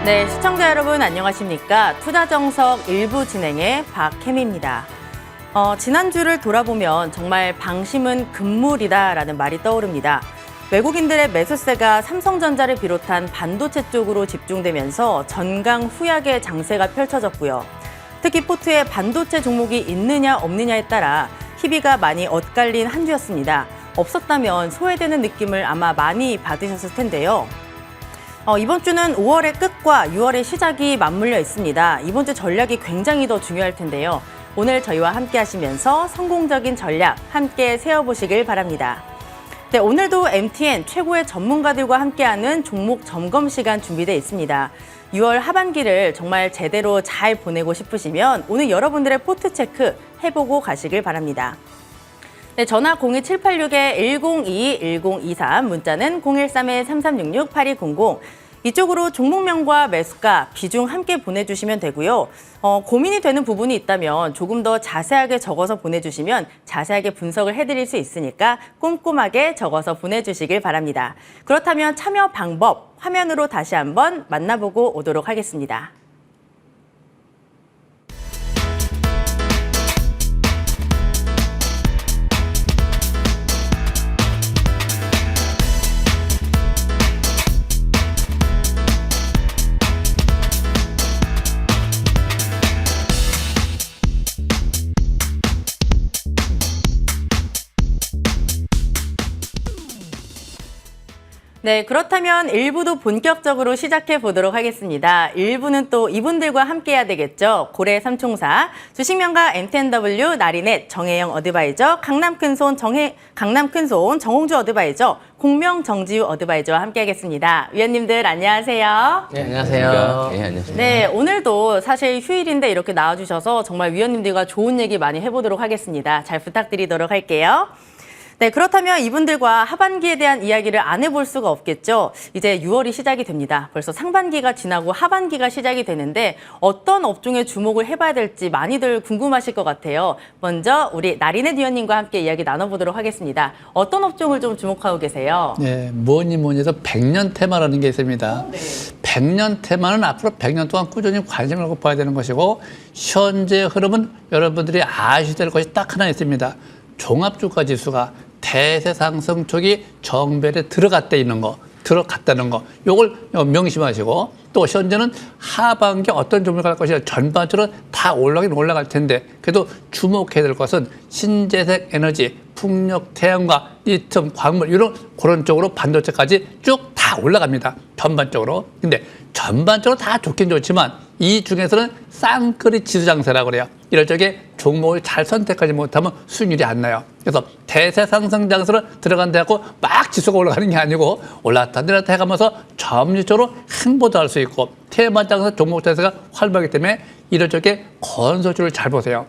네, 시청자 여러분 안녕하십니까? 투자정석 일부 진행의 박혜미입니다. 지난주를 돌아보면 정말 방심은 금물이다라는 말이 떠오릅니다. 외국인들의 매수세가 삼성전자를 비롯한 반도체 쪽으로 집중되면서 전강후약의 장세가 펼쳐졌고요. 특히 포트에 반도체 종목이 있느냐 없느냐에 따라 희비가 많이 엇갈린 한 주였습니다. 없었다면 소외되는 느낌을 아마 많이 받으셨을 텐데요. 이번 주는 5월의 끝과 6월의 시작이 맞물려 있습니다. 이번 주 전략이 굉장히 더 중요할 텐데요. 오늘 저희와 함께 하시면서 성공적인 전략 함께 세워보시길 바랍니다. 네, 오늘도 MTN 최고의 전문가들과 함께하는 종목 점검 시간 준비되어 있습니다. 6월 하반기를 정말 제대로 잘 보내고 싶으시면 오늘 여러분들의 포트 체크 해보고 가시길 바랍니다. 네, 전화 02786-1022-1023, 문자는 013-3366-8200. 이쪽으로 종목명과 매수가, 비중 함께 보내주시면 되고요. 고민이 되는 부분이 있다면 조금 더 자세하게 적어서 보내주시면 자세하게 분석을 해드릴 수 있으니까 꼼꼼하게 적어서 보내주시길 바랍니다. 그렇다면 참여 방법, 화면으로 다시 한번 만나보고 오도록 하겠습니다. 네, 그렇다면 1부도 본격적으로 시작해 보도록 하겠습니다. 1부는 또 이분들과 함께 해야 되겠죠. 고래 삼총사, 주식명가 MTNW, 나리넷, 정혜영 어드바이저, 강남큰손 정홍주 어드바이저, 공명 정지우 어드바이저와 함께 하겠습니다. 위원님들 안녕하세요. 네, 안녕하세요. 네, 안녕하십니까. 네, 오늘도 사실 휴일인데 이렇게 나와주셔서 정말 위원님들과 좋은 얘기 많이 해보도록 하겠습니다. 잘 부탁드리도록 할게요. 네, 그렇다면 이분들과 하반기에 대한 이야기를 안 해볼 수가 없겠죠. 이제 6월이 시작이 됩니다. 벌써 상반기가 지나고 하반기가 시작이 되는데 어떤 업종에 주목을 해봐야 될지 많이들 궁금하실 것 같아요. 먼저 우리 나리넷 위원님과 함께 이야기 나눠보도록 하겠습니다. 어떤 업종을 좀 주목하고 계세요? 네, 뭐니 해서 100년 테마라는 게 있습니다. 네. 100년 테마는 앞으로 100년 동안 꾸준히 관심을 갖고 봐야 되는 것이고, 현재 흐름은 여러분들이 아셔야 될 것이 딱 하나 있습니다. 종합주가 지수가 대세 상승 쪽이 정배에 들어갔다는 거, 요걸 명심하시고, 또 현재는 하반기 어떤 종목을 갈 것이냐, 전반적으로 다 올라가긴 올라갈 텐데, 그래도 주목해야 될 것은 신재생 에너지, 풍력, 태양광, 리튬, 광물, 이런 그런 쪽으로 반도체까지 쭉 다 올라갑니다. 전반적으로. 근데 전반적으로 다 좋긴 좋지만 이 중에서는 쌍끌이 지수 장세라고 그래요. 이럴 적에 종목을 잘 선택하지 못하면 수익률이 안 나요. 그래서 대세 상승 장세로 들어간다고 막 지수가 올라가는 게 아니고 올랐다 내렸다 해가면서 점유적으로 행보도 할 수 있고, 테마 장세 종목 자세가 활발하기 때문에 이럴 적에 건설주를 잘 보세요.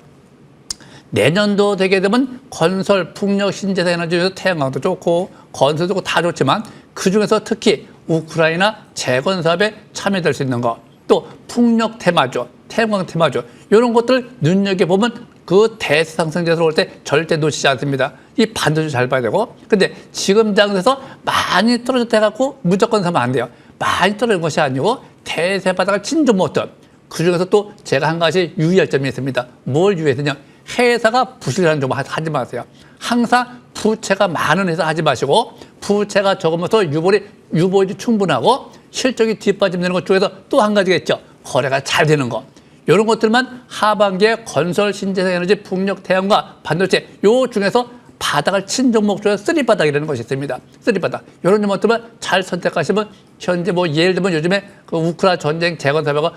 내년도 되게 되면 건설, 풍력, 신재생 에너지, 태양광도 좋고 건설도 좋고 다 좋지만 그중에서 특히 우크라이나 재건 사업에 참여될 수 있는 거, 또 풍력 테마죠, 태양광 테마죠, 이런 것들을 눈여겨보면 그 대세 상승제에서 올 때 절대 놓치지 않습니다. 이 반도체 잘 봐야 되고, 근데 지금 장에서 많이 떨어졌다 해갖고 무조건 사면 안 돼요. 많이 떨어진 것이 아니고 대세 바닥을 친좀 못던, 그중에서 또 제가 한 가지 유의할 점이 있습니다. 뭘 유의했느냐? 회사가 부실하는 좀 하지 마세요. 항상 부채가 많은 회사 하지 마시고, 부채가 적으면서 유보율이 충분하고 실적이 뒷받침 되는 것 중에서 또 한 가지가 있죠. 거래가 잘 되는 거. 이런 것들만 하반기에 건설, 신재생 에너지, 풍력, 태양광, 반도체 요 중에서 바닥을 친 종목 중에 쓰리바닥이라는 것이 있습니다. 쓰리바닥. 이런 종목들만 잘 선택하시면 현재 예를 들면 요즘에 그 우크라이나 전쟁 재건 사업가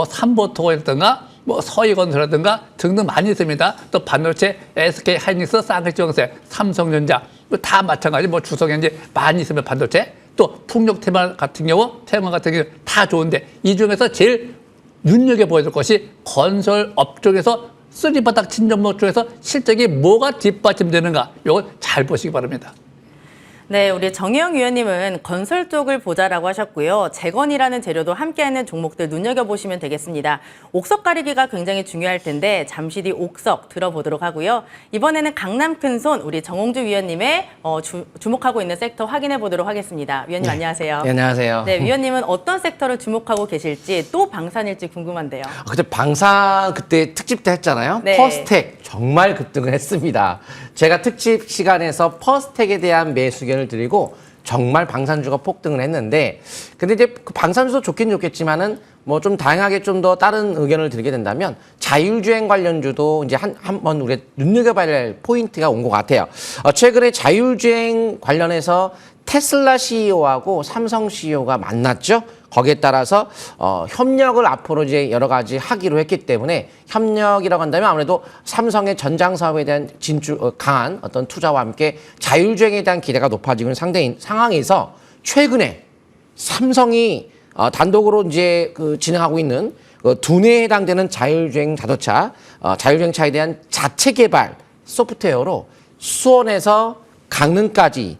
삼보토라든가 서희건설이라든가 등등 많이 있습니다. 또 반도체, SK 하이닉스, 쌍꺼풀정세, 삼성전자 다 마찬가지, 주성현재 많이 있으면 반도체, 또 풍력 테마 같은 경우, 태양광 같은 경우 다 좋은데 이 중에서 제일 눈여겨보여야 될 것이 건설 업종에서 쓰리바닥 친 종목 중에서 실적이 뭐가 뒷받침되는가, 이걸 잘 보시기 바랍니다. 네, 우리 정혜영 위원님은 건설 쪽을 보자라고 하셨고요. 재건이라는 재료도 함께하는 종목들 눈여겨보시면 되겠습니다. 옥석 가리기가 굉장히 중요할 텐데 잠시 뒤 옥석 들어보도록 하고요. 이번에는 강남 큰손 우리 정홍주 위원님의 주목하고 있는 섹터 확인해 보도록 하겠습니다. 위원님 안녕하세요. 네, 안녕하세요. 네, 위원님은 어떤 섹터를 주목하고 계실지 또 방산일지 궁금한데요. 그때 방산 그때 특집 때 했잖아요. 네. 퍼스텍 정말 급등을 했습니다. 제가 특집 시간에서 퍼스텍에 대한 매수 의견을 드리고 정말 방산주가 폭등을 했는데 근데 이제 그 방산주도 좋긴 좋겠지만은 뭐 좀 다양하게 좀 더 다른 의견을 드리게 된다면 자율주행 관련주도 이제 한번 우리가 눈여겨봐야 할 포인트가 온 것 같아요. 최근에 자율주행 관련해서 테슬라 CEO하고 삼성 CEO가 만났죠. 거기에 따라서 협력을 앞으로 이제 여러 가지 하기로 했기 때문에 협력이라고 한다면 아무래도 삼성의 전장 사업에 대한 진출 강한 어떤 투자와 함께 자율주행에 대한 기대가 높아지고 있는 상황에서 최근에 삼성이 단독으로 이제 진행하고 있는 두뇌에 해당되는 자율주행 자동차, 자율주행차에 대한 자체 개발 소프트웨어로 수원에서 강릉까지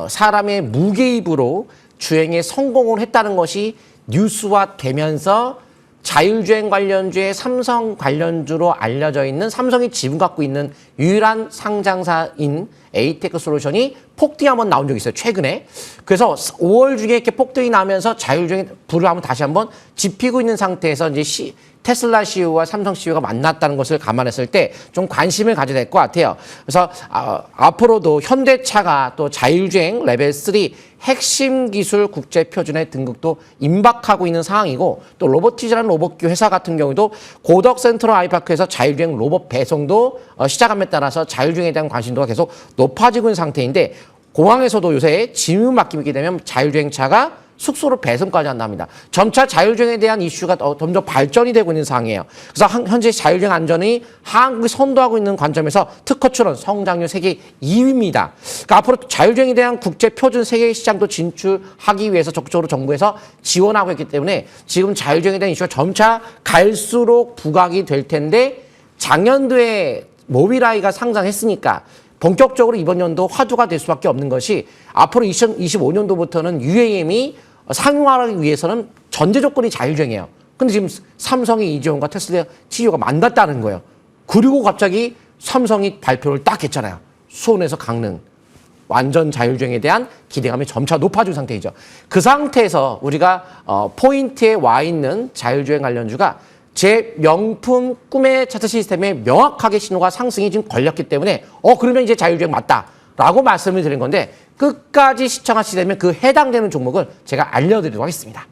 사람의 무개입으로 주행에 성공을 했다는 것이 뉴스화되면서 자율주행 관련주의 삼성 관련주로 알려져 있는 삼성이 지분 갖고 있는 유일한 상장사인 에이테크 솔루션이 폭등이 한번 나온 적이 있어요. 최근에. 그래서 5월 중에 이렇게 폭등이 나면서 자율주행 불을 한번 다시 한번 지피고 있는 상태에서 이제 테슬라 CEO와 삼성 CEO가 만났다는 것을 감안했을 때 좀 관심을 가져야 될 것 같아요. 그래서 앞으로도 현대차가 또 자율주행 레벨 3 핵심 기술 국제 표준의 등극도 임박하고 있는 상황이고 또 로보티즈라는 로봇기 회사 같은 경우도 고덕 센트럴 아이파크에서 자율주행 로봇 배송도 시작함에 따라서 자율주행에 대한 관심도가 계속 높아지고 있는 상태인데 공항에서도 요새 짐을 맡기게 되면 자율주행차가 숙소로 배송까지 한답니다. 점차 자율주행에 대한 이슈가 점점 발전이 되고 있는 상황이에요. 그래서 현재 자율주행 안전이 한국이 선도하고 있는 관점에서 특허 출원 성장률 세계 2위입니다. 그러니까 앞으로 자율주행에 대한 국제 표준 세계 시장도 진출하기 위해서 적극적으로 정부에서 지원하고 있기 때문에 지금 자율주행에 대한 이슈가 점차 갈수록 부각이 될 텐데 작년도에 모빌아이가 상장했으니까 본격적으로 이번 연도 화두가 될 수밖에 없는 것이 앞으로 2025년도부터는 UAM이 상용화하기 위해서는 전제 조건이 자율주행이에요. 근데 지금 삼성이 이재용과 테슬라 CEO가 만났다는 거예요. 그리고 갑자기 삼성이 발표를 딱 했잖아요. 수원에서 강릉. 완전 자율주행에 대한 기대감이 점차 높아진 상태이죠. 그 상태에서 우리가 포인트에 와 있는 자율주행 관련주가 제 명품 꿈의 차트 시스템에 명확하게 신호가 상승이 지금 걸렸기 때문에 그러면 이제 자율주행 맞다라고 말씀을 드린 건데 끝까지 시청하시게 되면 그 해당되는 종목을 제가 알려드리도록 하겠습니다.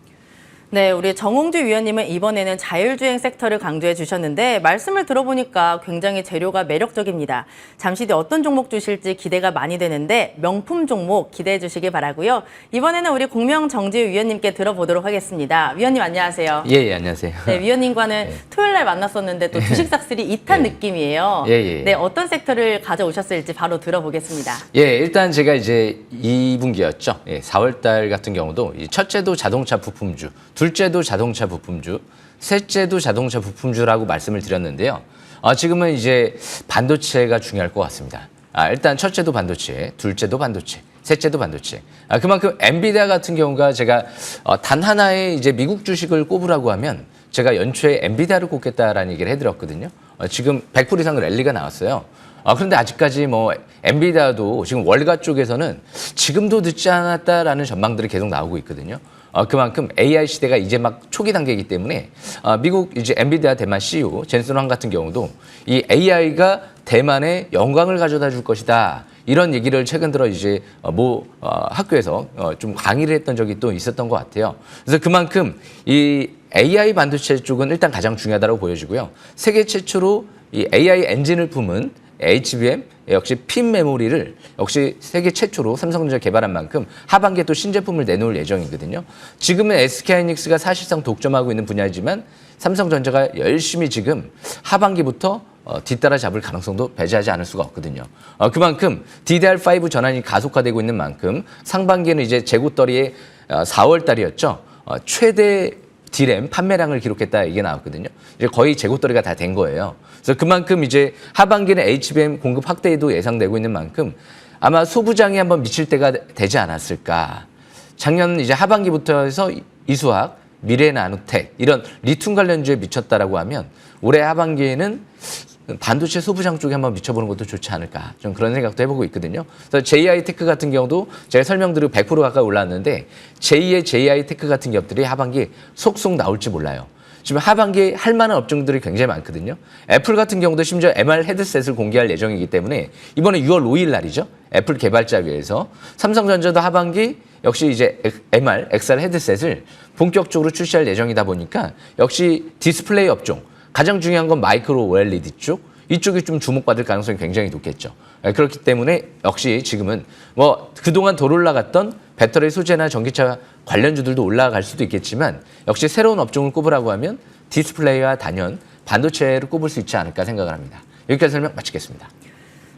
네, 우리 정홍주 위원님은 이번에는 자율주행 섹터를 강조해 주셨는데 말씀을 들어보니까 굉장히 재료가 매력적입니다. 잠시 뒤 어떤 종목 주실지 기대가 많이 되는데 명품 종목 기대해 주시기 바라고요. 이번에는 우리 공명 정지우 위원님께 들어보도록 하겠습니다. 위원님 안녕하세요. 예, 안녕하세요. 네, 위원님과는 토요일 날 만났었는데 또 주식 싹쓸이 2탄 느낌이에요. 네, 어떤 섹터를 가져오셨을지 바로 들어보겠습니다. 일단 제가 이제 2분기였죠. 4월 달 같은 경우도 첫째도 자동차 부품주, 둘째도 자동차 부품주, 셋째도 자동차 부품주라고 말씀을 드렸는데요. 지금은 이제 반도체가 중요할 것 같습니다. 일단 첫째도 반도체, 둘째도 반도체, 셋째도 반도체. 그만큼 엔비디아 같은 경우가 제가 단 하나의 이제 미국 주식을 꼽으라고 하면 제가 연초에 엔비디아를 꼽겠다라는 얘기를 해드렸거든요. 지금 100% 이상 랠리가 나왔어요. 그런데 아직까지 뭐 엔비디아도 지금 월가 쪽에서는 지금도 늦지 않았다라는 전망들이 계속 나오고 있거든요. 그만큼 AI 시대가 이제 막 초기 단계이기 때문에 미국 이제 엔비디아 대만 CEO 젠슨 황 같은 경우도 이 AI가 대만에 영광을 가져다 줄 것이다. 이런 얘기를 최근 들어 이제 학교에서 좀 강의를 했던 적이 또 있었던 것 같아요. 그래서 그만큼 이 AI 반도체 쪽은 일단 가장 중요하다고 보여지고요. 세계 최초로 이 AI 엔진을 품은 HBM 역시 핀 메모리를 역시 세계 최초로 삼성전자 개발한 만큼 하반기에 또 신제품을 내놓을 예정이거든요. 지금은 SK하이닉스가 사실상 독점하고 있는 분야이지만 삼성전자가 열심히 지금 하반기부터 뒤따라 잡을 가능성도 배제하지 않을 수가 없거든요. 그만큼 DDR5 전환이 가속화되고 있는 만큼 상반기에는 이제 재고떨이의 4월 달이었죠. 최대 D램 판매량을 기록했다 이게 나왔거든요. 이제 거의 재고떨이가 다 된 거예요. 그래서 그만큼 이제 하반기는 HBM 공급 확대도 예상되고 있는 만큼 아마 소부장이 한번 미칠 때가 되지 않았을까. 작년 이제 하반기부터 해서 이수학, 미래나노텍 이런 리튬 관련주에 미쳤다라고 하면 올해 하반기에는 반도체 소부장 쪽에 한번 미쳐보는 것도 좋지 않을까. 좀 그런 생각도 해보고 있거든요. 그래서 JI테크 같은 경우도 제가 설명드리고 100% 가까이 올랐는데 제2의 JI테크 같은 기업들이 하반기 속속 나올지 몰라요. 지금 하반기에 할 만한 업종들이 굉장히 많거든요. 애플 같은 경우도 심지어 MR 헤드셋을 공개할 예정이기 때문에 이번에 6월 5일 날이죠. 애플 개발자회에서 삼성전자도 하반기 역시 이제 MR, XR 헤드셋을 본격적으로 출시할 예정이다 보니까 역시 디스플레이 업종, 가장 중요한 건 마이크로 OLED 쪽, 이쪽이 좀 주목받을 가능성이 굉장히 높겠죠. 그렇기 때문에 역시 지금은 뭐 그동안 덜 올라갔던 배터리 소재나 전기차 관련주들도 올라갈 수도 있겠지만 역시 새로운 업종을 꼽으라고 하면 디스플레이와 단연 반도체를 꼽을 수 있지 않을까 생각을 합니다. 여기까지 설명 마치겠습니다.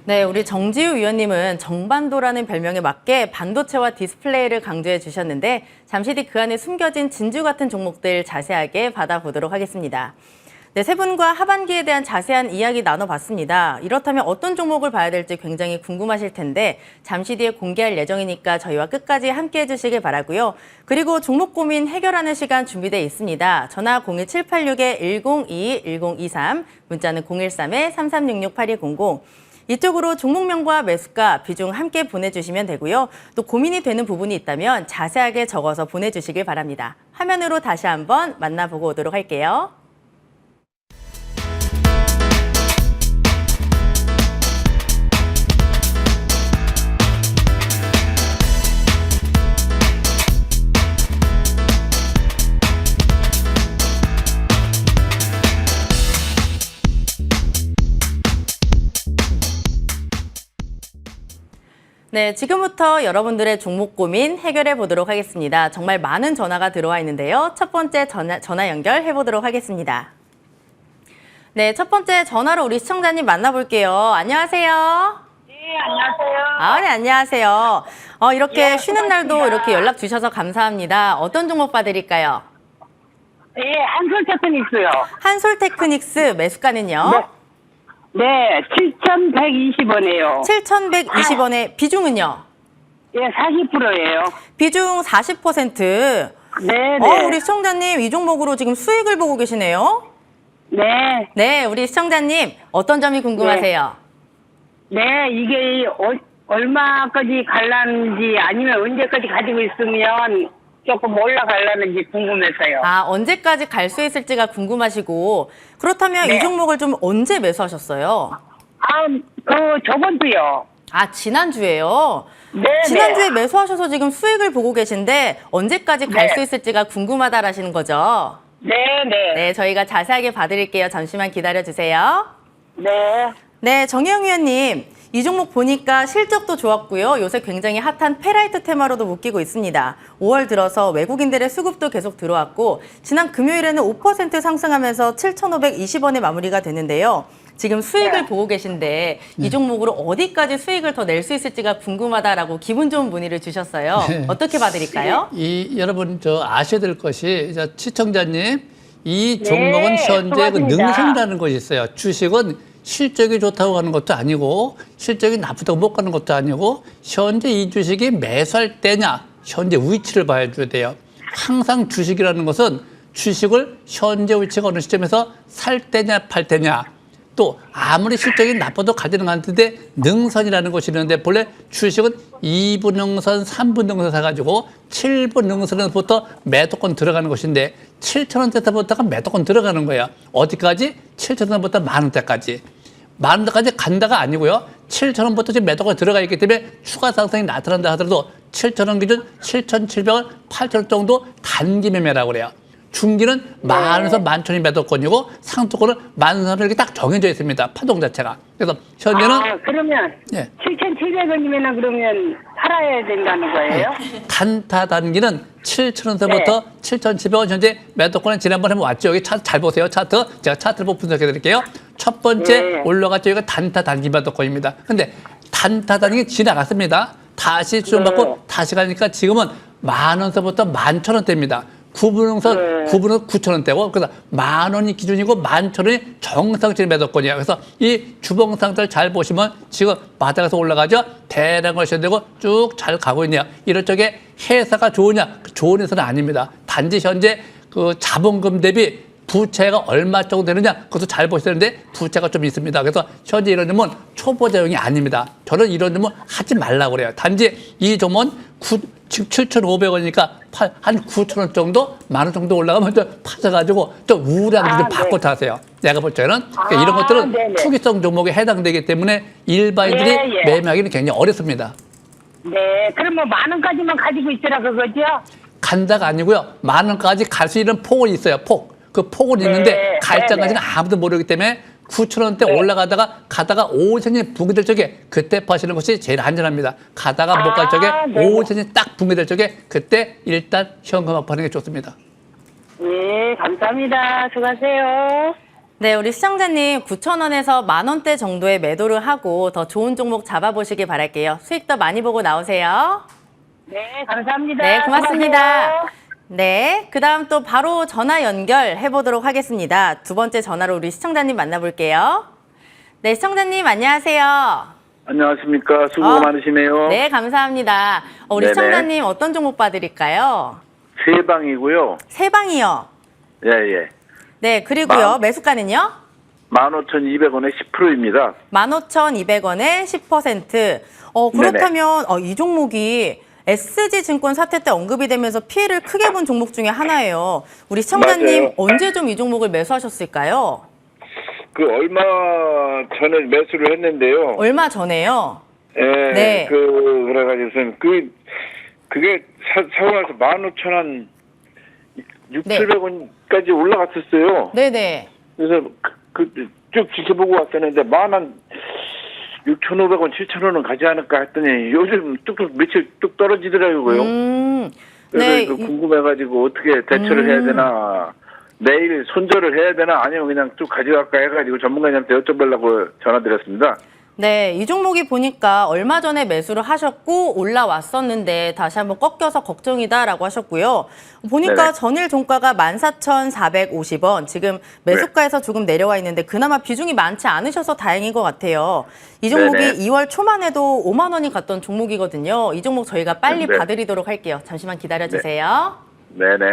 네, 우리 정지우 위원님은 정반도라는 별명에 맞게 반도체와 디스플레이를 강조해 주셨는데 잠시 뒤 그 안에 숨겨진 진주 같은 종목들 자세하게 받아보도록 하겠습니다. 네, 세 분과 하반기에 대한 자세한 이야기 나눠봤습니다. 이렇다면 어떤 종목을 봐야 될지 굉장히 궁금하실 텐데 잠시 뒤에 공개할 예정이니까 저희와 끝까지 함께해 주시길 바라고요. 그리고 종목 고민 해결하는 시간 준비되어 있습니다. 전화 02786-1022-1023, 문자는 013-3366-8200. 이쪽으로 종목명과 매수가, 비중 함께 보내주시면 되고요. 또 고민이 되는 부분이 있다면 자세하게 적어서 보내주시길 바랍니다. 화면으로 다시 한번 만나보고 오도록 할게요. 네, 지금부터 여러분들의 종목 고민 해결해 보도록 하겠습니다. 정말 많은 전화가 들어와 있는데요. 첫 번째 전화 연결해 보도록 하겠습니다. 네, 첫 번째 전화로 우리 시청자님 만나볼게요. 안녕하세요. 네, 안녕하세요. 네, 안녕하세요. 이렇게 예, 쉬는 날도 고맙습니다. 이렇게 연락 주셔서 감사합니다. 어떤 종목 봐드릴까요? 예, 한솔테크닉스요. 한솔테크닉스 매수가는요? 네, 7,120원이에요. 7,120원의 비중은요? 예, 40%예요. 비중 40%. 네, 네. 우리 시청자님 이 종목으로 지금 수익을 보고 계시네요. 네, 네, 우리 시청자님 어떤 점이 궁금하세요? 네, 이게 얼마까지 갈라는지 아니면 언제까지 가지고 있으면 조금 올라갈라는지 궁금해서요. 언제까지 갈 수 있을지가 궁금하시고 그렇다면 네. 이 종목을 좀 언제 매수하셨어요? 저번 주요. 지난주에요. 네, 지난주에 네. 매수하셔서 지금 수익을 보고 계신데 언제까지 갈 수 네. 있을지가 궁금하다라시는 거죠? 네, 네. 네, 저희가 자세하게 봐드릴게요. 잠시만 기다려주세요. 네. 네, 정혜영 위원님. 이 종목 보니까 실적도 좋았고요. 요새 굉장히 핫한 페라이트 테마로도 묶이고 있습니다. 5월 들어서 외국인들의 수급도 계속 들어왔고 지난 금요일에는 5% 상승하면서 7,520원에 마무리가 됐는데요. 지금 수익을 네. 보고 계신데 이 종목으로 어디까지 수익을 더 낼 수 있을지가 궁금하다라고 기분 좋은 문의를 주셨어요. 네. 어떻게 봐드릴까요? 여러분 아셔야 될 것이 시청자님 이 종목은 네, 현재 그 고맙습니다. 능성이라는 것이 있어요. 주식은 실적이 좋다고 가는 것도 아니고 실적이 나쁘다고 못 가는 것도 아니고 현재 이 주식이 매수할 때냐 현재 위치를 봐줘야 돼요. 항상 주식이라는 것은 주식을 현재 위치가 어느 시점에서 살 때냐 팔 때냐 또 아무리 실적이 나빠도 가지는 않는데 능선이라는 것이 있는데 본래 주식은 2분 능선, 3분 능선 사가지고 7분 능선에서부터 매도권 들어가는 것인데 7,000원대부터가 매도권 들어가는 거예요. 어디까지? 7,000원부터 만원대까지. 만원대까지 간다가 아니고요. 7,000원부터 지금 매도권이 들어가 있기 때문에 추가 상승이 나타난다 하더라도 7,000원 기준 7,700원, 8,000원 정도 단기 매매라고 그래요. 중기는 만원에서 11,000원이 매도권이고 상도권은 11,000원 이렇게 딱 정해져 있습니다. 파동 자체가. 그래서 현재는 그러면 예. 7,700원이면 그러면 팔아야 된다는 거예요? 단타 단기는 7,000원서부터 7,700원 현재 매도권은 지난번에 한번 왔죠. 여기 차트 잘 보세요. 차트. 제가 차트를 보고 분석해 드릴게요. 첫 번째 네. 올라갔죠. 여기가 단타 단기 매도권입니다. 근데 단타 단기 지나갔습니다. 다시 수정받고 다시 가니까 지금은 10,000원서부터 11,000원대입니다. 구분응선 네. 구분은 9,000원대고 그래서 10,000원이 기준이고 11,000원이 정상적인 매도권이에요. 그래서 이 주봉 상태를 잘 보시면 지금 바닥에서 올라가죠. 대량 걸셔야 되고 쭉 잘 가고 있네요. 이럴 적에 회사가 좋으냐? 좋은 회사는 아닙니다. 단지 현재 그 자본금 대비 부채가 얼마 정도 되느냐 그것도 잘 보셔야 되는데 부채가 좀 있습니다. 그래서 현재 이런 점은 초보자용이 아닙니다. 저는 이런 점은 하지 말라고 그래요. 단지 이 점은 지금 7,500원이니까 한 9,000원 정도 10,000원 정도 올라가면 좀 파져가지고 좀 우울한 기좀 바꿔 타세요. 내가 볼 때는 그러니까 이런 것들은 네네. 투기성 종목에 해당되기 때문에 일반인들이 예, 예. 매매하기는 굉장히 어렵습니다. 네, 그럼 뭐 10,000원까지만 가지고 있으라 그거죠? 간다가 아니고요. 10,000원까지 갈 수 있는 폭은 있어요. 폭. 그 폭은 있는데 네, 갈장까지는 아무도 모르기 때문에 9,000원대 네. 올라가다가 가다가 5,000원이 붕괴될 적에 그때 파시는 것이 제일 안전합니다. 가다가 못 갈 적에 네. 5,000원이 딱 붕괴될 적에 그때 일단 현금화 하는 게 좋습니다. 네, 감사합니다. 수고하세요. 네, 우리 시청자님 9,000원에서 10,000원대 정도의 매도를 하고 더 좋은 종목 잡아보시기 바랄게요. 수익 더 많이 보고 나오세요. 네, 감사합니다. 네, 고맙습니다. 수고하세요. 네, 그 다음 또 바로 전화 연결해 보도록 하겠습니다. 두 번째 전화로 우리 시청자님 만나볼게요. 네, 시청자님 안녕하세요. 안녕하십니까. 수고 많으시네요. 네, 감사합니다. 우리 네네. 시청자님 어떤 종목 봐드릴까요? 세 방이고요. 세 방이요. 예, 예. 네, 그리고요. 매수가는요? 15,200원에 10%입니다. 15,200원에 10%. 그렇다면 이 종목이 SG증권 사태 때 언급이 되면서 피해를 크게 본 종목 중에 하나예요. 우리 시청자님 맞아요. 언제 좀 이 종목을 매수하셨을까요? 얼마 전에 매수를 했는데요. 얼마 전에요? 예. 네. 그래가지고선 그게 사고 나서 15,000원 6,700원까지 올라갔었어요. 네네. 그래서 쭉 지켜보고 왔었는데 16,500원, 7,000원은 가지 않을까 했더니 요즘 뚝뚝 며칠 뚝 떨어지더라고요. 그래서 네. 이거 궁금해가지고 어떻게 대처를 해야 되나, 내일 손절을 해야 되나, 아니면 그냥 쭉 가져갈까 해가지고 전문가님한테 여쭤보려고 전화드렸습니다. 네, 이 종목이 보니까 얼마 전에 매수를 하셨고 올라왔었는데 다시 한번 꺾여서 걱정이다라고 하셨고요. 보니까 네네. 전일 종가가 14,450원, 지금 매수가에서 조금 내려와 있는데 그나마 비중이 많지 않으셔서 다행인 것 같아요. 이 종목이 네네. 2월 초만 해도 5만 원이 갔던 종목이거든요. 이 종목 저희가 빨리 네. 봐드리도록 할게요. 잠시만 기다려주세요. 네네.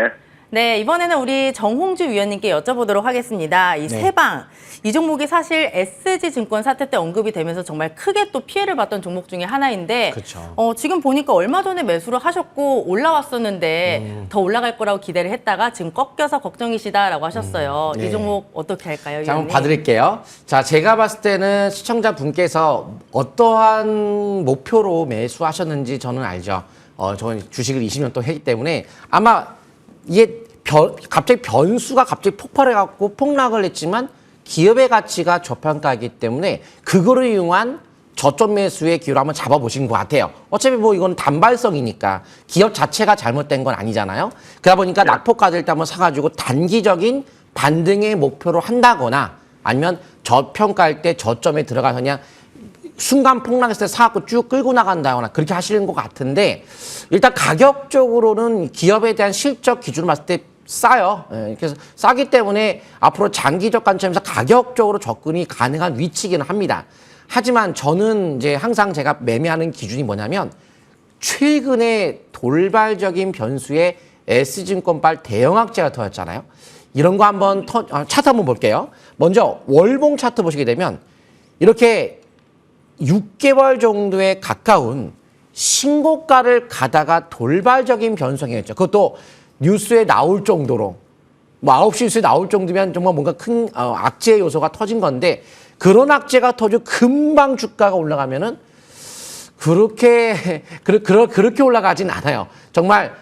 네, 이번에는 우리 정홍주 위원님께 여쭤보도록 하겠습니다. 이 세방, 이 종목이 사실 SG증권 사태 때 언급이 되면서 정말 크게 또 피해를 봤던 종목 중에 하나인데 그쵸. 지금 보니까 얼마 전에 매수를 하셨고 올라왔었는데 더 올라갈 거라고 기대를 했다가 지금 꺾여서 걱정이시다라고 하셨어요. 네. 이 종목 어떻게 할까요, 자, 한번 위원님? 봐드릴게요. 자, 제가 봤을 때는 시청자분께서 어떠한 목표로 매수하셨는지 저는 알죠. 저는 주식을 20년 또 했기 때문에 아마 이게 갑자기 변수가 갑자기 폭발해갖고 폭락을 했지만 기업의 가치가 저평가이기 때문에 그거를 이용한 저점 매수의 기회를 한번 잡아보신 것 같아요. 어차피 뭐 이건 단발성이니까 기업 자체가 잘못된 건 아니잖아요. 그러다 보니까 낙폭가될 때 한번 사가지고 단기적인 반등의 목표로 한다거나 아니면 저평가할 때 저점에 들어가서 그냥 순간 폭락했을 때 사갖고 쭉 끌고 나간다거나 그렇게 하시는 것 같은데 일단 가격적으로는 기업에 대한 실적 기준으로 봤을 때 싸요. 그래서 싸기 때문에 앞으로 장기적 관점에서 가격적으로 접근이 가능한 위치이기는 합니다. 하지만 저는 이제 항상 제가 매매하는 기준이 뭐냐면 최근에 돌발적인 변수에 S증권발 대형악재가 터졌잖아요. 이런 거 한번 차트 한번 볼게요. 먼저 월봉 차트 보시게 되면 이렇게 6개월 정도에 가까운 신고가를 가다가 돌발적인 변성이었죠. 그것도 뉴스에 나올 정도로 뭐 9시 뉴스에 나올 정도면 정말 뭔가 큰 악재 요소가 터진 건데 그런 악재가 터지고 금방 주가가 올라가면은 그렇게 올라가진 않아요. 정말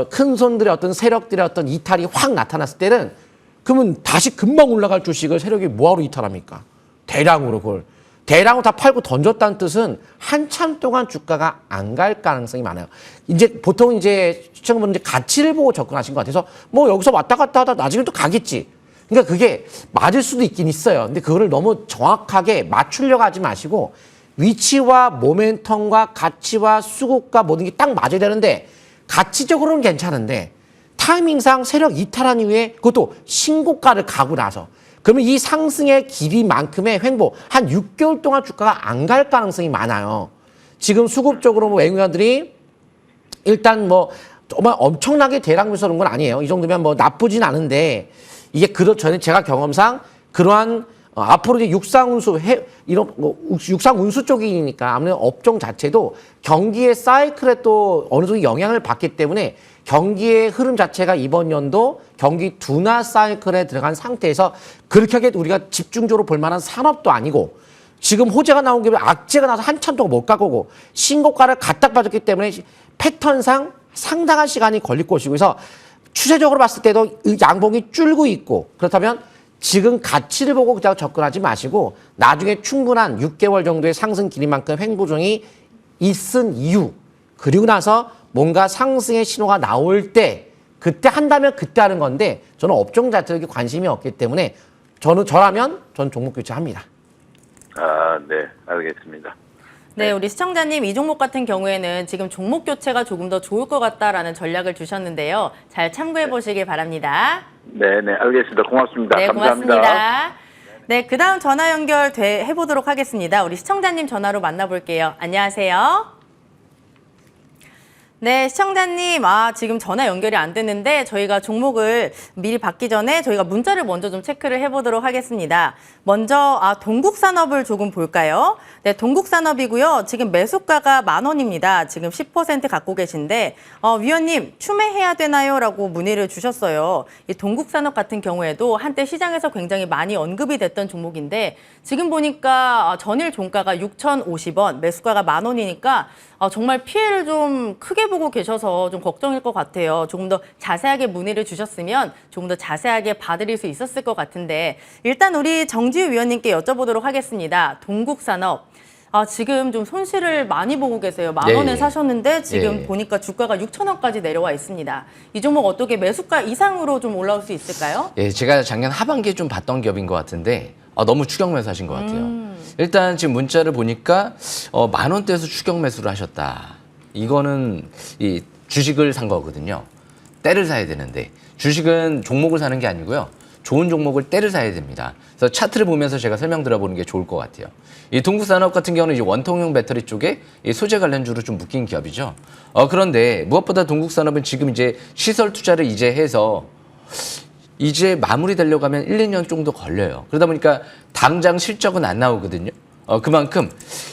큰 손들의 어떤 세력들의 어떤 이탈이 확 나타났을 때는 그러면 다시 금방 올라갈 주식을 세력이 뭐하러 이탈합니까? 대량으로 그걸. 대량으로 다 팔고 던졌다는 뜻은 한참 동안 주가가 안 갈 가능성이 많아요. 이제 보통 이제 시청자분들 가치를 보고 접근하신 것 같아서 뭐 여기서 왔다 갔다 하다 나중에 또 가겠지. 그러니까 그게 맞을 수도 있긴 있어요. 근데 그거를 너무 정확하게 맞추려고 하지 마시고 위치와 모멘텀과 가치와 수급과 모든 게 딱 맞아야 되는데 가치적으로는 괜찮은데 타이밍상 세력 이탈한 이후에 그것도 신고가를 가고 나서 그러면 이 상승의 길이만큼의 횡보 한 6개월 동안 주가가 안 갈 가능성이 많아요. 지금 수급적으로 뭐 외국인들이 일단 뭐 정말 엄청나게 대량 매수하는 건 아니에요. 이 정도면 뭐 나쁘진 않은데 이게 저는 제가 경험상 그러한 앞으로 이제 육상운수 이런 뭐 육상운수 쪽이니까 아무래도 업종 자체도 경기의 사이클에 또 어느 정도 영향을 받기 때문에 경기의 흐름 자체가 이번 연도 경기 둔화 사이클에 들어간 상태에서 그렇게 하게 우리가 집중적으로 볼 만한 산업도 아니고 지금 호재가 나온 게 악재가 나서 한참 동안 못 가고 신고가를 갖다 빠졌기 때문에 패턴상 상당한 시간이 걸릴 것이고 그래서 추세적으로 봤을 때도 이 양봉이 줄고 있고 그렇다면 지금 가치를 보고 그냥 접근하지 마시고 나중에 충분한 6개월 정도의 상승 길이만큼 횡보종이 있은 이유 그리고 나서 뭔가 상승의 신호가 나올 때 그때 한다면 그때 하는 건데 저는 업종 자체에 관심이 없기 때문에 저라면 종목 교체합니다. 아, 네, 알겠습니다. 네, 우리 시청자님 이 종목 같은 경우에는 지금 종목 교체가 조금 더 좋을 것 같다라는 전략을 주셨는데요. 잘 참고해 보시길 바랍니다. 네, 네, 알겠습니다. 고맙습니다. 네, 감사합니다. 고맙습니다. 네, 그다음 전화 연결 해보도록 하겠습니다. 우리 시청자님 전화로 만나볼게요. 안녕하세요. 네, 시청자님, 지금 전화 연결이 안 됐는데 저희가 종목을 미리 받기 전에 저희가 문자를 먼저 좀 체크를 해보도록 하겠습니다. 먼저 동국산업을 조금 볼까요? 네, 동국산업이고요. 지금 매수가가 10,000원입니다. 지금 10% 갖고 계신데 위원님 추매해야 되나요? 라고 문의를 주셨어요. 이 동국산업 같은 경우에도 한때 시장에서 굉장히 많이 언급이 됐던 종목인데 지금 보니까 전일 종가가 6,050원, 매수가가 10,000원이니까 정말 피해를 좀 크게 보고 계셔서 좀 걱정일 것 같아요. 조금 더 자세하게 문의를 주셨으면 조금 더 자세하게 봐드릴 수 있었을 것 같은데 일단 우리 정지우 위원님께 여쭤보도록 하겠습니다. 동국산업. 지금 좀 손실을 많이 보고 계세요. 10,000원에 예. 사셨는데 지금 예. 보니까 주가가 6,000원까지 내려와 있습니다. 이 종목 어떻게 매수가 이상으로 좀 올라올 수 있을까요? 예, 제가 작년 하반기에 좀 봤던 기업인 것 같은데 너무 추격 매수하신 것 같아요. 일단 지금 문자를 보니까 10,000원대에서 추격 매수를 하셨다. 이거는 이 주식을 산 거거든요. 때를 사야 되는데 주식은 종목을 사는 게 아니고요. 좋은 종목을 때를 사야 됩니다. 그래서 차트를 보면서 제가 설명드려보는 게 좋을 것 같아요. 이 동국산업 같은 경우는 이제 원통형 배터리 쪽에 이 소재 관련주로 좀 묶인 기업이죠. 그런데 무엇보다 동국산업은 지금 이제 시설 투자를 이제 해서 이제 마무리되려고 하면 1, 2년 정도 걸려요. 그러다 보니까 당장 실적은 안 나오거든요. 그만큼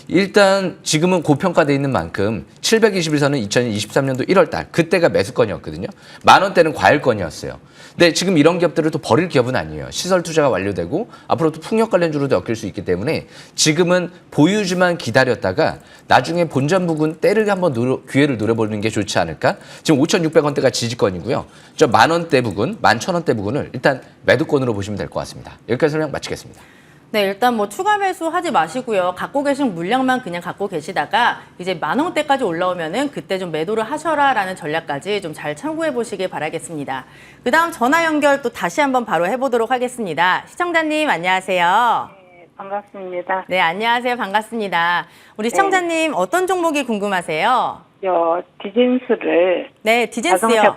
일단 지금은 고평가돼 있는 만큼 721선은 2023년도 1월달 그때가 매수건이었거든요. 10,000원대는 과열건이었어요. 근데 지금 이런 기업들을 또 버릴 기업은 아니에요. 시설 투자가 완료되고 앞으로 또 풍력 관련주로도 엮일 수 있기 때문에 지금은 보유주만 기다렸다가 나중에 본전 부근 때를 한번 기회를 노려보는 게 좋지 않을까? 지금 5,600원대가 지지권이고요. 저 10,000원대 부근, 11,000원대 부근을 일단 매도권으로 보시면 될 것 같습니다. 여기까지 설명 마치겠습니다. 네, 일단 뭐 추가 매수하지 마시고요. 갖고 계신 물량만 그냥 갖고 계시다가 이제 10,000원대까지 올라오면은 그때 좀 매도를 하셔라라는 전략까지 좀 잘 참고해 보시길 바라겠습니다. 그다음 전화 연결 또 다시 한번 바로 해보도록 하겠습니다. 시청자님 안녕하세요. 네, 반갑습니다. 네, 안녕하세요. 반갑습니다. 우리 시청자님 어떤 종목이 궁금하세요? 디젠스를 네, 디젠스요. 자동차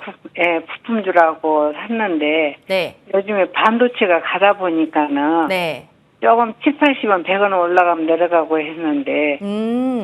부품주라고 샀는데 네, 요즘에 반도체가 가다 보니까는 네. 조금 7, 80원, 100원 올라가면 내려가고 했는데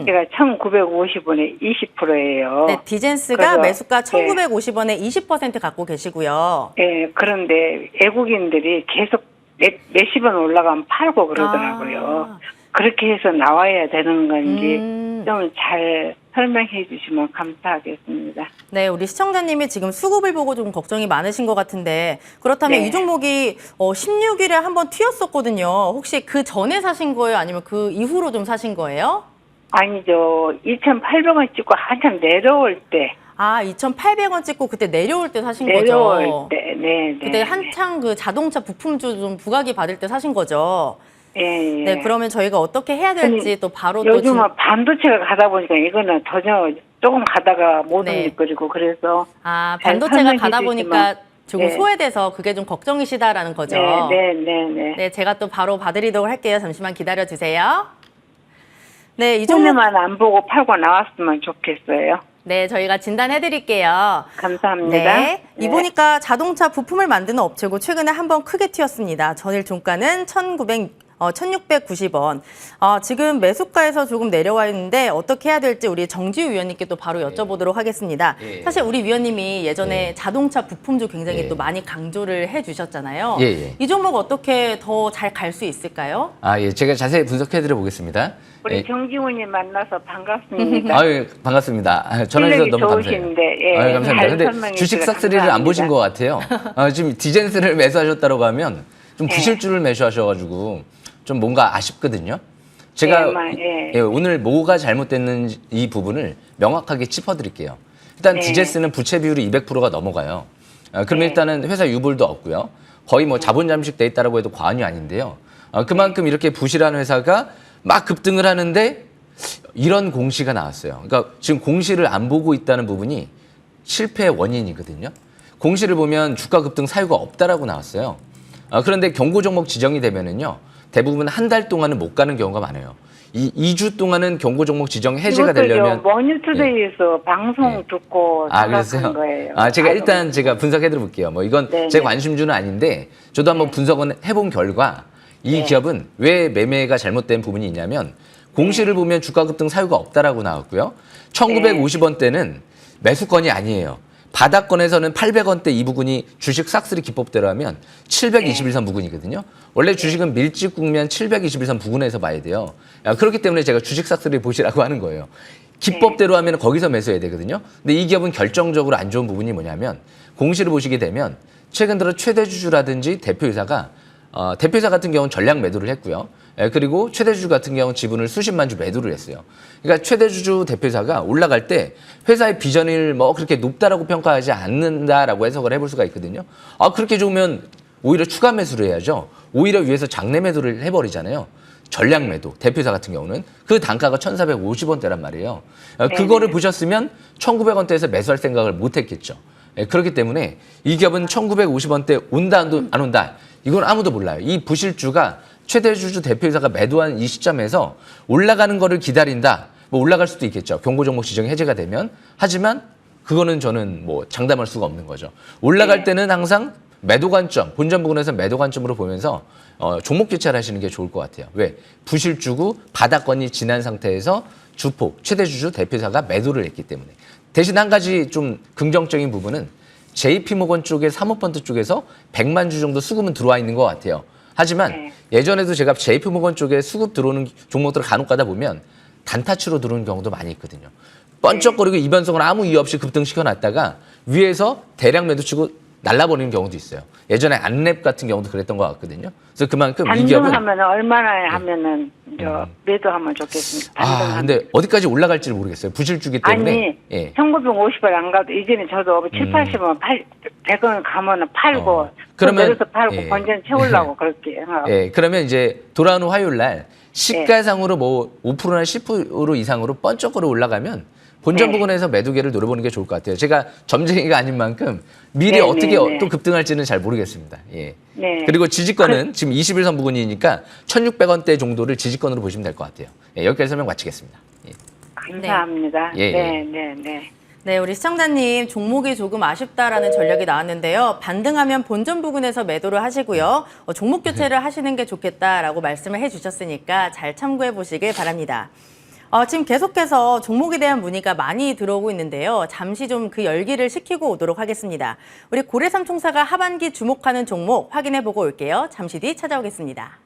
제가 1,950원에 20%예요. 네, 디젠스가 그래서, 매수가 네. 1,950원에 20% 갖고 계시고요. 네, 그런데 외국인들이 계속 몇십 원 올라가면 팔고 그러더라고요. 그렇게 해서 나와야 되는 건지 좀 잘 설명해 주시면 감사하겠습니다. 네, 우리 시청자님이 지금 수급을 보고 좀 걱정이 많으신 것 같은데 그렇다면 네. 이 종목이 16일에 한번 튀었었거든요. 혹시 그 전에 사신 거예요? 아니면 그 이후로 좀 사신 거예요? 아니죠. 2,800원 찍고 한참 내려올 때. 2,800원 찍고 그때 내려올 때 사신 거죠? 내려올 때, 네. 그때 한창 그 자동차 부품주 좀 부각이 받을 때 사신 거죠? 예. 네, 그러면 저희가 어떻게 해야 될지 또 바로 또 요즘은 반도체가 가다 보니까 이거는 전혀 조금 가다가 못 네. 움직거리고 그래서 반도체가 설명해 가다 주시면. 보니까 조금 네. 소외돼서 그게 좀 걱정이시다라는 거죠. 네. 네, 제가 또 바로 봐드리도록 할게요. 잠시만 기다려 주세요. 네, 이 종목 손해만 안 보고 팔고 나왔으면 좋겠어요. 네, 저희가 진단해드릴게요. 감사합니다. 네, 이 보니까 자동차 부품을 만드는 업체고 최근에 한번 크게 튀었습니다. 전일 종가는 1,690원. 지금 매수가에서 조금 내려와 있는데 어떻게 해야 될지 우리 정지우 위원님께 또 바로 여쭤보도록 하겠습니다. 예. 사실 우리 위원님이 예전에 예. 자동차 부품주 굉장히 예. 또 많이 강조를 해주셨잖아요. 예, 예. 이 종목 어떻게 더 잘 갈 수 있을까요? 예, 제가 자세히 분석해드려 보겠습니다. 우리 예. 정지훈님 만나서 반갑습니다. 아유, 반갑습니다. 전화주셔서 실력이 너무 감사해요. 좋으신데, 예. 아유, 감사합니다. 잘 근데 설명해 주식 주셔서 싹쓸이를 안 보신 것 감사합니다. 같아요. 지금 디젠스를 매수하셨다고 하면 좀 예. 부실주를 매수하셔가지고 좀 뭔가 아쉽거든요. 제가 예. 예, 오늘 뭐가 잘못됐는지 이 부분을 명확하게 짚어드릴게요. 일단 네. 디제스는 부채 비율이 200%가 넘어가요. 그러면 네. 일단은 회사 유불도 없고요. 거의 뭐 자본 잠식돼 있다라고 해도 과언이 아닌데요. 그만큼 이렇게 부실한 회사가 막 급등을 하는데 이런 공시가 나왔어요. 그러니까 지금 공시를 안 보고 있다는 부분이 실패의 원인이거든요. 공시를 보면 주가 급등 사유가 없다라고 나왔어요. 그런데 경고 종목 지정이 되면은요, 대부분 한 달 동안은 못 가는 경우가 많아요. 이 2주 동안은 경고 종목 지정 해제가 되려면 머니투데이에서 방송 예. 듣고 그랬어요? 생각한 거예요. 제가 일단 제가 분석해드려 볼게요. 뭐 이건 네, 제 네. 관심주는 아닌데 저도 한번 분석은 해본 결과 이 네. 기업은 왜 매매가 잘못된 부분이 있냐면 공시를 보면 주가 급등 사유가 없다라고 나왔고요. 1950원대는 매수권이 아니에요. 바닥권에서는 800원대 이 부분이 주식 싹쓸이 기법대로 하면 721선 부근이거든요. 원래 주식은 밀집 국면 721선 부근에서 봐야 돼요. 그렇기 때문에 제가 주식 싹쓸이 보시라고 하는 거예요. 기법대로 하면 거기서 매수해야 되거든요. 근데 이 기업은 결정적으로 안 좋은 부분이 뭐냐면 공시를 보시게 되면 최근 들어 최대주주라든지 대표이사가 대표이사 같은 경우는 전량 매도를 했고요. 그리고 최대주주 같은 경우는 지분을 수십만 주 매도를 했어요. 그러니까 최대주주 대표이사가 올라갈 때 회사의 비전을 뭐 그렇게 높다라고 평가하지 않는다라고 해석을 해볼 수가 있거든요. 그렇게 좋으면 오히려 추가 매수를 해야죠. 오히려 위에서 장내 매도를 해버리잖아요. 전량 매도, 대표이사 같은 경우는 그 단가가 1,450원대란 말이에요. 그거를 보셨으면 1,900원대에서 매수할 생각을 못 했겠죠. 그렇기 때문에 이 기업은 1,950원대 온다 안 온다 이건 아무도 몰라요. 이 부실주가 최대주주 대표이사가 매도한 이 시점에서 올라가는 거를 기다린다. 뭐 올라갈 수도 있겠죠. 경고 종목 지정이 해제가 되면. 하지만 그거는 저는 뭐 장담할 수가 없는 거죠. 올라갈 때는 항상 매도 관점, 본전 부근에서 매도 관점으로 보면서 종목 교체를 하시는 게 좋을 것 같아요. 왜? 부실주고 바닥권이 지난 상태에서 주폭, 최대주주 대표이사가 매도를 했기 때문에. 대신 한 가지 좀 긍정적인 부분은 JP모건 쪽에 사모펀드 쪽에서 100만 주 정도 수급은 들어와 있는 것 같아요. 하지만 예전에도 제가 JP모건 쪽에 수급 들어오는 종목들을 간혹 가다 보면 단타치로 들어오는 경우도 많이 있거든요. 번쩍거리고 이변성을 아무 이유 없이 급등시켜놨다가 위에서 대량 매도치고 날라버리는 경우도 있어요. 예전에 안랩 같은 경우도 그랬던 것 같거든요. 그래서 그만큼 이 기업은 단등하면 얼마나 하면은 매도하면 좋겠습니까? 단등하면. 근데 어디까지 올라갈지를 모르겠어요. 부실주기 때문에. 아니, 예. 1950원 안 가도 이제는 저도 7, 80원 100원 가면은 팔고 그러면, 내려서 팔고 예. 본전 채우려고 그렇게 하고. 예, 그러면 이제 돌아오는 화요일 날 시가상으로 뭐 5%나 10% 이상으로 번쩍거려 올라가면 본전 네. 부근에서 매도계를 노려보는 게 좋을 것 같아요. 제가 점쟁이가 아닌 만큼 미리 네, 어떻게 네, 네. 또 급등할지는 잘 모르겠습니다. 예. 네. 그리고 지지권은 지금 21선 부근이니까 1,600원대 정도를 지지권으로 보시면 될 것 같아요. 예, 여기까지 설명 마치겠습니다. 예. 감사합니다. 예, 예. 네. 네, 우리 시청자님 종목이 조금 아쉽다라는 전략이 나왔는데요. 반등하면 본전 부근에서 매도를 하시고요. 종목 교체를 하시는 게 좋겠다라고 말씀을 해주셨으니까 잘 참고해 보시길 바랍니다. 지금 계속해서 종목에 대한 문의가 많이 들어오고 있는데요. 잠시 좀 그 열기를 식히고 오도록 하겠습니다. 우리 고래삼 총사가 하반기 주목하는 종목 확인해 보고 올게요. 잠시 뒤 찾아오겠습니다.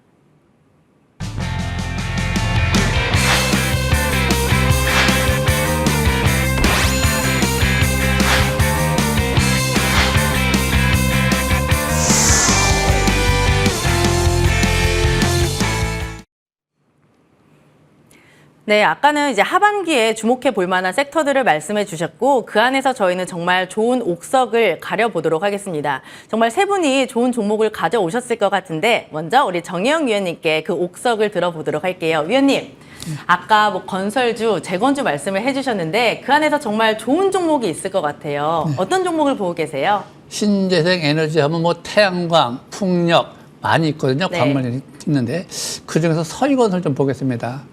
네, 아까는 이제 하반기에 주목해 볼 만한 섹터들을 말씀해 주셨고 그 안에서 저희는 정말 좋은 옥석을 가려보도록 하겠습니다. 정말 세 분이 좋은 종목을 가져오셨을 것 같은데 먼저 우리 정혜영 위원님께 그 옥석을 들어보도록 할게요. 위원님, 아까 뭐 건설주, 재건주 말씀을 해주셨는데 그 안에서 정말 좋은 종목이 있을 것 같아요. 어떤 종목을 보고 계세요? 신재생 에너지 하면 뭐 태양광, 풍력 많이 있거든요. 네. 광물 있는데 그중에서 서희건설 좀 보겠습니다.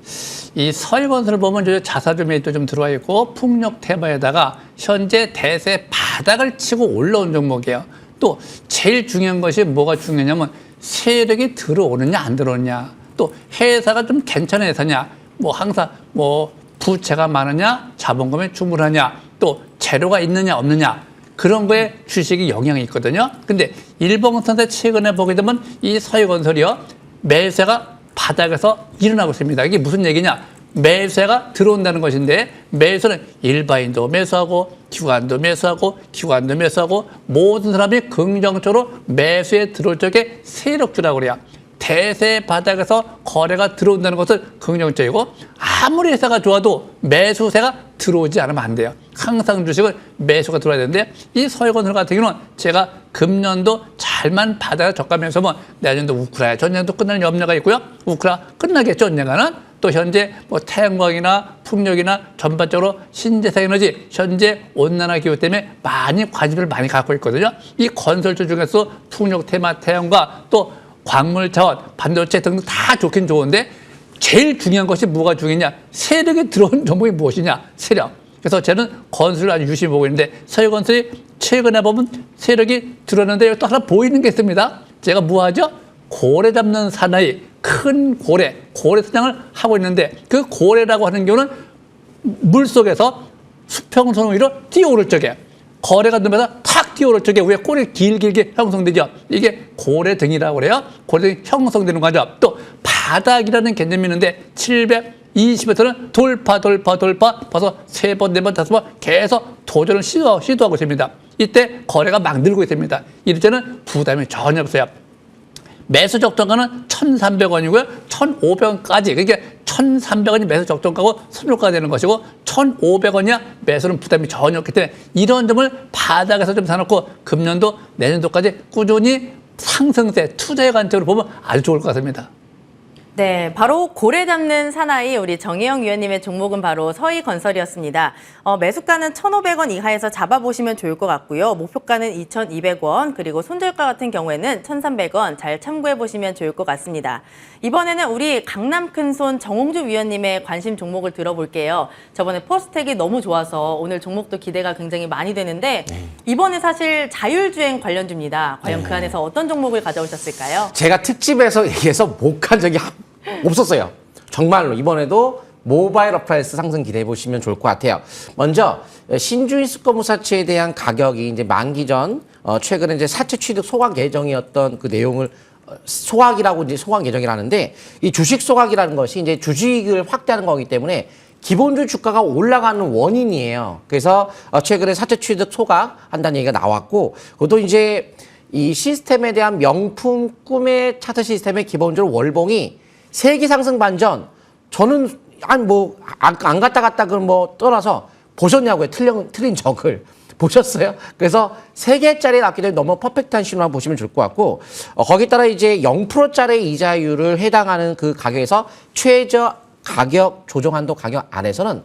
이 서희건설을 보면 이제 자사주 매입도 좀 들어와 있고 풍력 테마에다가 현재 대세 바닥을 치고 올라온 종목이에요. 또 제일 중요한 것이 뭐가 중요하냐면 세력이 들어오느냐 안 들어오느냐, 또 회사가 좀 괜찮은 회사냐, 뭐 항상 뭐 부채가 많으냐, 자본금이 충분하냐, 또 재료가 있느냐 없느냐, 그런 거에 주식이 영향이 있거든요. 근데 일봉선에 최근에 보게 되면 이 서희건설이요, 매수세가 바닥에서 일어나고 있습니다. 이게 무슨 얘기냐? 매수세가 들어온다는 것인데, 매수는 일반인도 매수하고 기관도 매수하고 기관도 매수하고 모든 사람이 긍정적으로 매수에 들어올 적에 세력주라고 그래요. 대세 바닥에서 거래가 들어온다는 것은 긍정적이고, 아무리 회사가 좋아도 매수세가 들어오지 않으면 안 돼요. 항상 주식은 매수가 들어와야 되는데, 이 서희건설 같은 경우는 제가 금년도 잘만 바닥에 저가면서 뭐 내년도 우크라이나 전쟁도 끝날 염려가 있고요. 우크라이나 끝나겠죠, 언젠가는. 또 현재 뭐 태양광이나 풍력이나 전반적으로 신재생에너지 현재 온난화 기후 때문에 많이 관심을 많이 갖고 있거든요. 이 건설주 중에서 풍력 테마 태양광, 또 광물 자원, 반도체 등등 다 좋긴 좋은데 제일 중요한 것이 뭐가 중요하냐? 세력이 들어온 종목이 무엇이냐? 세력. 그래서 저는 건설을 아주 유심히 보고 있는데, 서희건설이 최근에 보면 세력이 들어오는데 여기 또 하나 보이는 게 있습니다. 제가 뭐 하죠? 고래 잡는 사나이, 큰 고래 사냥을 하고 있는데, 그 고래라고 하는 경우는 물속에서 수평선 위로 뛰어오를 적에, 거래가 되면서 탁 뛰어오를 적에 위에 꼬리 길게 형성되죠. 이게 고래 등이라고 그래요. 고래 등이 형성되는 거죠. 또 바닥이라는 개념이 있는데 720m는 돌파 벌써 3번, 4번, 5번 계속 도전을 시도하고 있습니다. 이때 거래가 막 늘고 있습니다. 이럴 때는 부담이 전혀 없어요. 매수 적정가는 1,300원이고요. 1,500원까지. 그러니까 1,300원이 매수 적정가고 선호가가 되는 것이고 1,500원이야 매수는 부담이 전혀 없기 때문에 이런 점을 바닥에서 좀 사놓고 금년도 내년도까지 꾸준히 상승세 투자의 관점으로 보면 아주 좋을 것 같습니다. 네, 바로 고래 잡는 사나이 우리 정혜영 위원님의 종목은 바로 서희건설이었습니다. 매수가는 1,500원 이하에서 잡아보시면 좋을 것 같고요. 목표가는 2,200원, 그리고 손절가 같은 경우에는 1,300원 잘 참고해보시면 좋을 것 같습니다. 이번에는 우리 강남 큰손 정홍주 위원님의 관심 종목을 들어볼게요. 저번에 포스텍이 너무 좋아서 오늘 종목도 기대가 굉장히 많이 되는데 이번에 사실 자율주행 관련주입니다. 과연 그 안에서 어떤 종목을 가져오셨을까요? 제가 특집에서 얘기해서 못 간 적이 없었어요. 정말로 이번에도 모바일 어플라이언스 상승 기대해 보시면 좋을 것 같아요. 먼저 신주인 수거무사치에 대한 가격이 이제 만기 전 최근에 이제 사채 취득 소각 예정이었던 그 내용을 소각이라고 이제 소각 예정이라는데, 이 주식 소각이라는 것이 이제 주식을 확대하는 거기 때문에 기본주 주가가 올라가는 원인이에요. 그래서 최근에 사채 취득 소각한다는 얘기가 나왔고, 그것도 이제 이 시스템에 대한 명품 꿈의 차트 시스템의 기본적으로 월봉이 세기 상승 반전, 저는 안 갔다 그럼 뭐 떠나서 보셨냐고요. 틀린 적을 보셨어요? 그래서 3개짜리 나왔기 때문에 너무 퍼펙트한 신호만 보시면 좋을 것 같고, 거기에 따라 이제 0%짜리 이자율을 해당하는 그 가격에서 최저 가격 조정 한도 가격 안에서는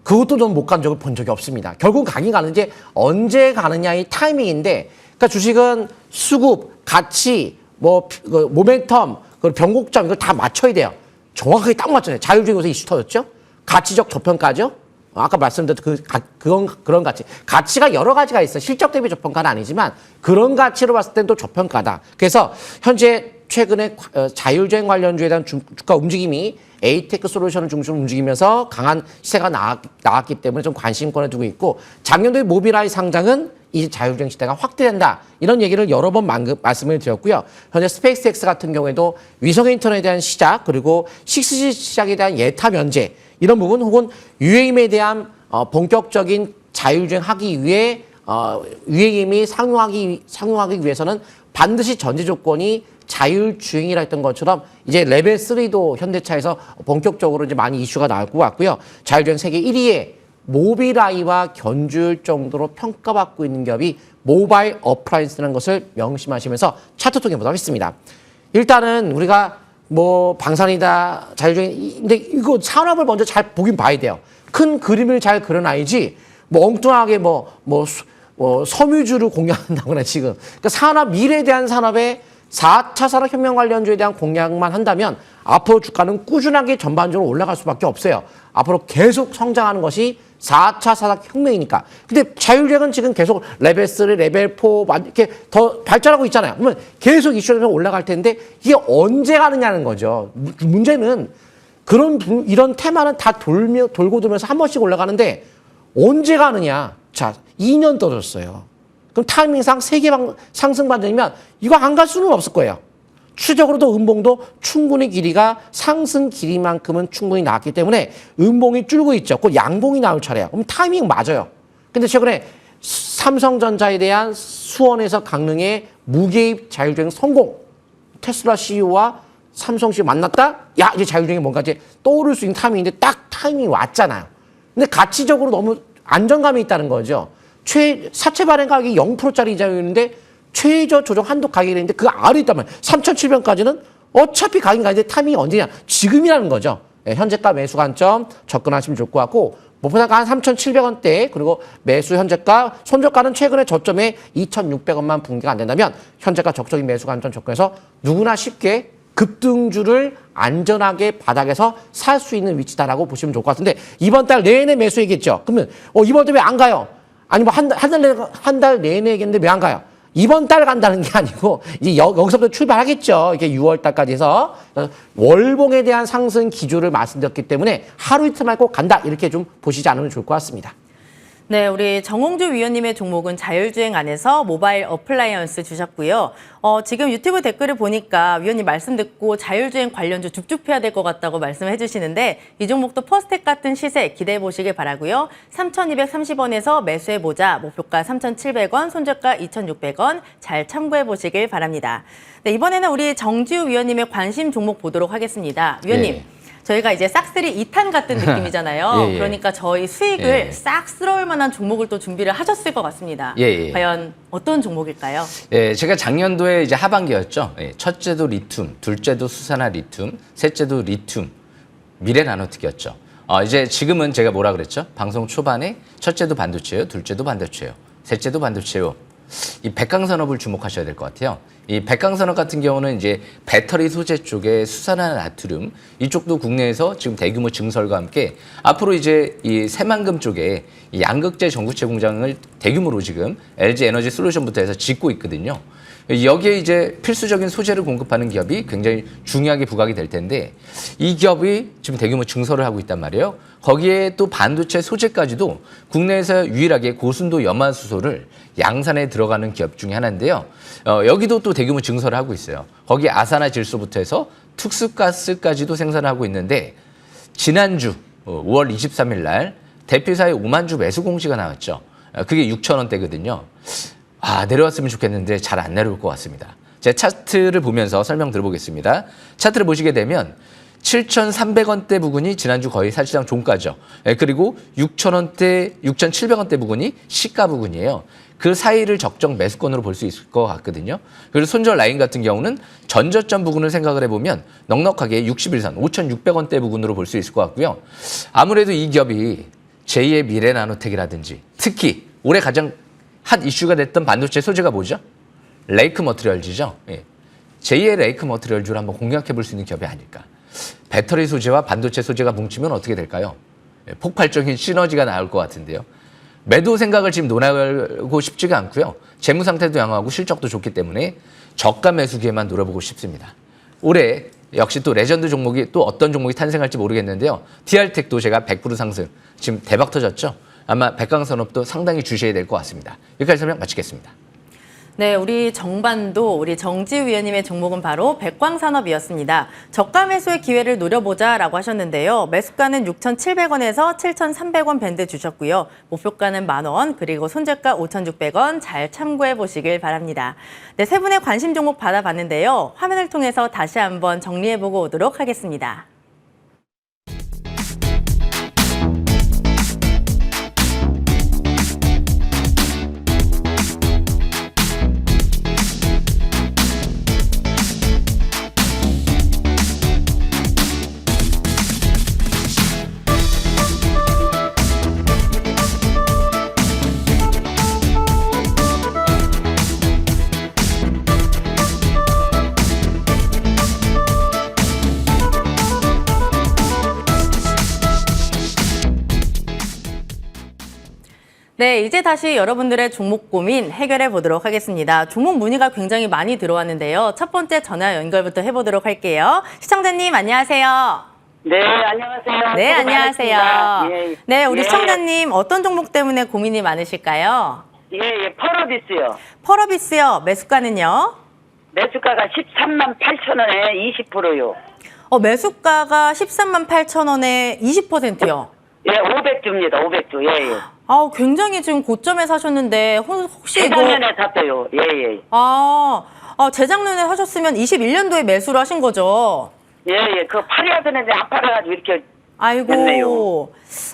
그것도 좀 못 간 적을 본 적이 없습니다. 결국 가긴 가는지 언제 가느냐의 타이밍인데, 그러니까 주식은 수급, 가치, 모멘텀, 변곡점 이걸 다 맞춰야 돼요. 정확하게 딱 맞춰야 돼요. 자율주행에서 이슈 터졌죠? 가치적 저평가죠? 아까 말씀드렸던 그런 가치. 가치가 여러 가지가 있어요. 실적 대비 저평가는 아니지만 그런 가치로 봤을 땐 또 저평가다. 그래서 현재 최근에 자율주행 관련주에 대한 주가 움직임이 에이테크 솔루션을 중심으로 움직이면서 강한 시세가 나왔기 때문에 좀 관심권에 두고 있고, 작년도의 모빌아이 상장은 이 자율주행 시대가 확대된다. 이런 얘기를 여러 번 말씀을 드렸고요. 현재 스페이스X 같은 경우에도 위성 인터넷에 대한 시작, 그리고 6G 시작에 대한 예타 면제, 이런 부분, 혹은 UAM에 대한 본격적인 자율주행 하기 위해 UAM이 상용하기 위해서는 반드시 전제 조건이 자율주행이라 했던 것처럼 이제 레벨 3도 현대차에서 본격적으로 이제 많이 이슈가 나올 것 같고요. 자율주행 세계 1위에 모빌아이와 견줄 정도로 평가받고 있는 기업이 모바일 어플라이언스라는 것을 명심하시면서 차트 통해 보도록 하겠습니다. 일단은 우리가 방산이다, 자율주행, 근데 이거 산업을 먼저 잘 보긴 봐야 돼요. 큰 그림을 잘 그려놔야지 엉뚱하게 섬유주를 공략한다거나 지금. 그러니까 미래에 대한 산업에 4차 산업혁명 관련주에 대한 공약만 한다면 앞으로 주가는 꾸준하게 전반적으로 올라갈 수밖에 없어요. 앞으로 계속 성장하는 것이 4차 산업혁명이니까. 근데 자율주행은 지금 계속 레벨 3, 레벨 4 이렇게 더 발전하고 있잖아요. 그러면 계속 이슈가 올라갈 텐데 이게 언제 가느냐는 거죠. 문제는 이런 테마는 다 돌고 돌면서 한 번씩 올라가는데 언제 가느냐. 자, 2년 떨어졌어요. 그럼 타이밍상 세계 상승 반전이면 이거 안 갈 수는 없을 거예요. 추적으로도 음봉도 충분히 길이가 상승 길이만큼은 충분히 나왔기 때문에 음봉이 줄고 있죠. 곧 양봉이 나올 차례야. 그럼 타이밍 맞아요. 근데 최근에 삼성전자에 대한 수원에서 강릉의 무개입 자율주행 성공. 테슬라 CEO와 삼성 CEO 만났다? 야, 이제 자율주행이 뭔가 이제 떠오를 수 있는 타이밍인데 딱 타이밍이 왔잖아요. 근데 가치적으로 너무 안정감이 있다는 거죠. 사채 발행 가격이 0%짜리 이자율인데 최저 조정 한도 가격이 있는데 그 아래 있단 말이에요. 3,700까지는 어차피 가긴 가는데 타이밍이 언제냐? 지금이라는 거죠. 네, 현재가 매수 관점 접근하시면 좋을 것 같고 목표가가 한 3,700원대 그리고 매수 현재가 손절가는 최근에 저점에 2,600원만 붕괴가 안 된다면 현재가 적극적인 매수 관점 접근해서 누구나 쉽게 급등주를 안전하게 바닥에서 살 수 있는 위치다라고 보시면 좋을 것 같은데 이번 달 내내 매수 얘기했죠. 그러면 이번 달 왜 안 가요? 아니 뭐 한 달 내내 얘기했는데 왜 안 가요? 이번 달 간다는 게 아니고 이제 여기서부터 출발하겠죠. 이게 6월 달까지 해서 월봉에 대한 상승 기조를 말씀드렸기 때문에 하루 이틀 말고 간다 이렇게 좀 보시지 않으면 좋을 것 같습니다. 네, 우리 정홍주 위원님의 종목은 자율주행 안에서 모바일 어플라이언스 주셨고요. 지금 유튜브 댓글을 보니까 위원님 말씀 듣고 자율주행 관련주 줍줍해야 될 것 같다고 말씀해 주시는데 이 종목도 퍼스텍 같은 시세 기대해 보시길 바라고요. 3,230원에서 매수해 보자. 목표가 3,700원, 손절가 2,600원 잘 참고해 보시길 바랍니다. 네, 이번에는 우리 정지우 위원님의 관심 종목 보도록 하겠습니다. 위원님. 예. 저희가 이제 싹쓸이 2탄 같은 느낌이잖아요. 예, 예. 그러니까 저희 수익을 예. 싹 쓸어올 만한 종목을 또 준비를 하셨을 것 같습니다. 예, 예. 과연 어떤 종목일까요? 예, 제가 작년도에 이제 하반기였죠. 예, 첫째도 리튬, 둘째도 수산화 리튬, 셋째도 리튬, 미래 나노텍이었죠. 이제 지금은 제가 뭐라 그랬죠? 방송 초반에 첫째도 반도체요, 둘째도 반도체요, 셋째도 반도체요. 이 백강산업을 주목하셔야 될 것 같아요. 이 백강산업 같은 경우는 이제 배터리 소재 쪽에 수산화 나트륨 이쪽도 국내에서 지금 대규모 증설과 함께 앞으로 이제 이 새만금 쪽에 이 양극재 전구체 공장을 대규모로 지금 LG 에너지 솔루션부터 해서 짓고 있거든요. 여기에 이제 필수적인 소재를 공급하는 기업이 굉장히 중요하게 부각이 될 텐데 이 기업이 지금 대규모 증설을 하고 있단 말이에요. 거기에 또 반도체 소재까지도 국내에서 유일하게 고순도 염화수소를 양산에 들어가는 기업 중에 하나인데요. 여기도 또 대규모 증설을 하고 있어요. 거기 아사나 질소부터 해서 특수가스까지도 생산을 하고 있는데 지난주 5월 23일 날 대표사의 5만 주 매수 공시가 나왔죠. 그게 6,000원대거든요. 내려왔으면 좋겠는데 잘 안 내려올 것 같습니다. 제 차트를 보면서 설명 드려보겠습니다. 차트를 보시게 되면 7,300원대 부근이 지난주 거의 사실상 종가죠. 그리고 6,000원대, 6,700원대 부근이 시가 부근이에요. 그 사이를 적정 매수권으로 볼 수 있을 것 같거든요. 그리고 손절 라인 같은 경우는 전저점 부근을 생각을 해보면 넉넉하게 61선, 5,600원대 부근으로 볼 수 있을 것 같고요. 아무래도 이 기업이 제2의 미래 나노텍이라든지 특히 올해 가장 핫 이슈가 됐던 반도체 소재가 뭐죠? 레이크 머티리얼즈죠. 예. 제2의 레이크 머티리얼즈를 한번 공략해 볼 수 있는 기업이 아닐까. 배터리 소재와 반도체 소재가 뭉치면 어떻게 될까요? 예, 폭발적인 시너지가 나올 것 같은데요. 매도 생각을 지금 논하고 싶지가 않고요. 재무 상태도 양호하고 실적도 좋기 때문에 저가 매수 기회만 노려보고 싶습니다. 올해 역시 또 레전드 종목이 또 어떤 종목이 탄생할지 모르겠는데요. DR텍도 제가 100% 상승 지금 대박 터졌죠. 아마 백강산업도 상당히 주시해야 될 것 같습니다. 여기까지 설명 마치겠습니다. 네, 우리 정반도 우리 정지우 위원님의 종목은 바로 백광산업이었습니다. 저가 매수의 기회를 노려보자라고 하셨는데요. 매수가는 6,700원에서 7,300원 밴드 주셨고요. 목표가는 10,000원 그리고 손절가 5,600원 잘 참고해 보시길 바랍니다. 네, 세 분의 관심 종목 받아봤는데요. 화면을 통해서 다시 한번 정리해보고 오도록 하겠습니다. 네, 이제 다시 여러분들의 종목 고민 해결해 보도록 하겠습니다. 종목 문의가 굉장히 많이 들어왔는데요. 첫 번째 전화 연결부터 해보도록 할게요. 시청자님, 안녕하세요. 네, 안녕하세요. 네, 수고 안녕하세요. 많으십니다. 예, 네, 우리 예, 시청자님 어떤 종목 때문에 고민이 많으실까요? 예, 펄어비스요. 펄어비스요. 매수가는요? 매수가가 13만 8천 원에 20%요. 매수가가 13만 8천 원에 20%요. 예, 500주입니다. 500주. 예, 예. 굉장히 지금 고점에 사셨는데 혹시 이거 재작년에 샀어요. 예, 예. 재작년에 하셨으면 21년도에 매수를 하신 거죠? 예, 예. 그거 팔아야 되는데 안 팔아가지고 이렇게 아이고. 됐네요.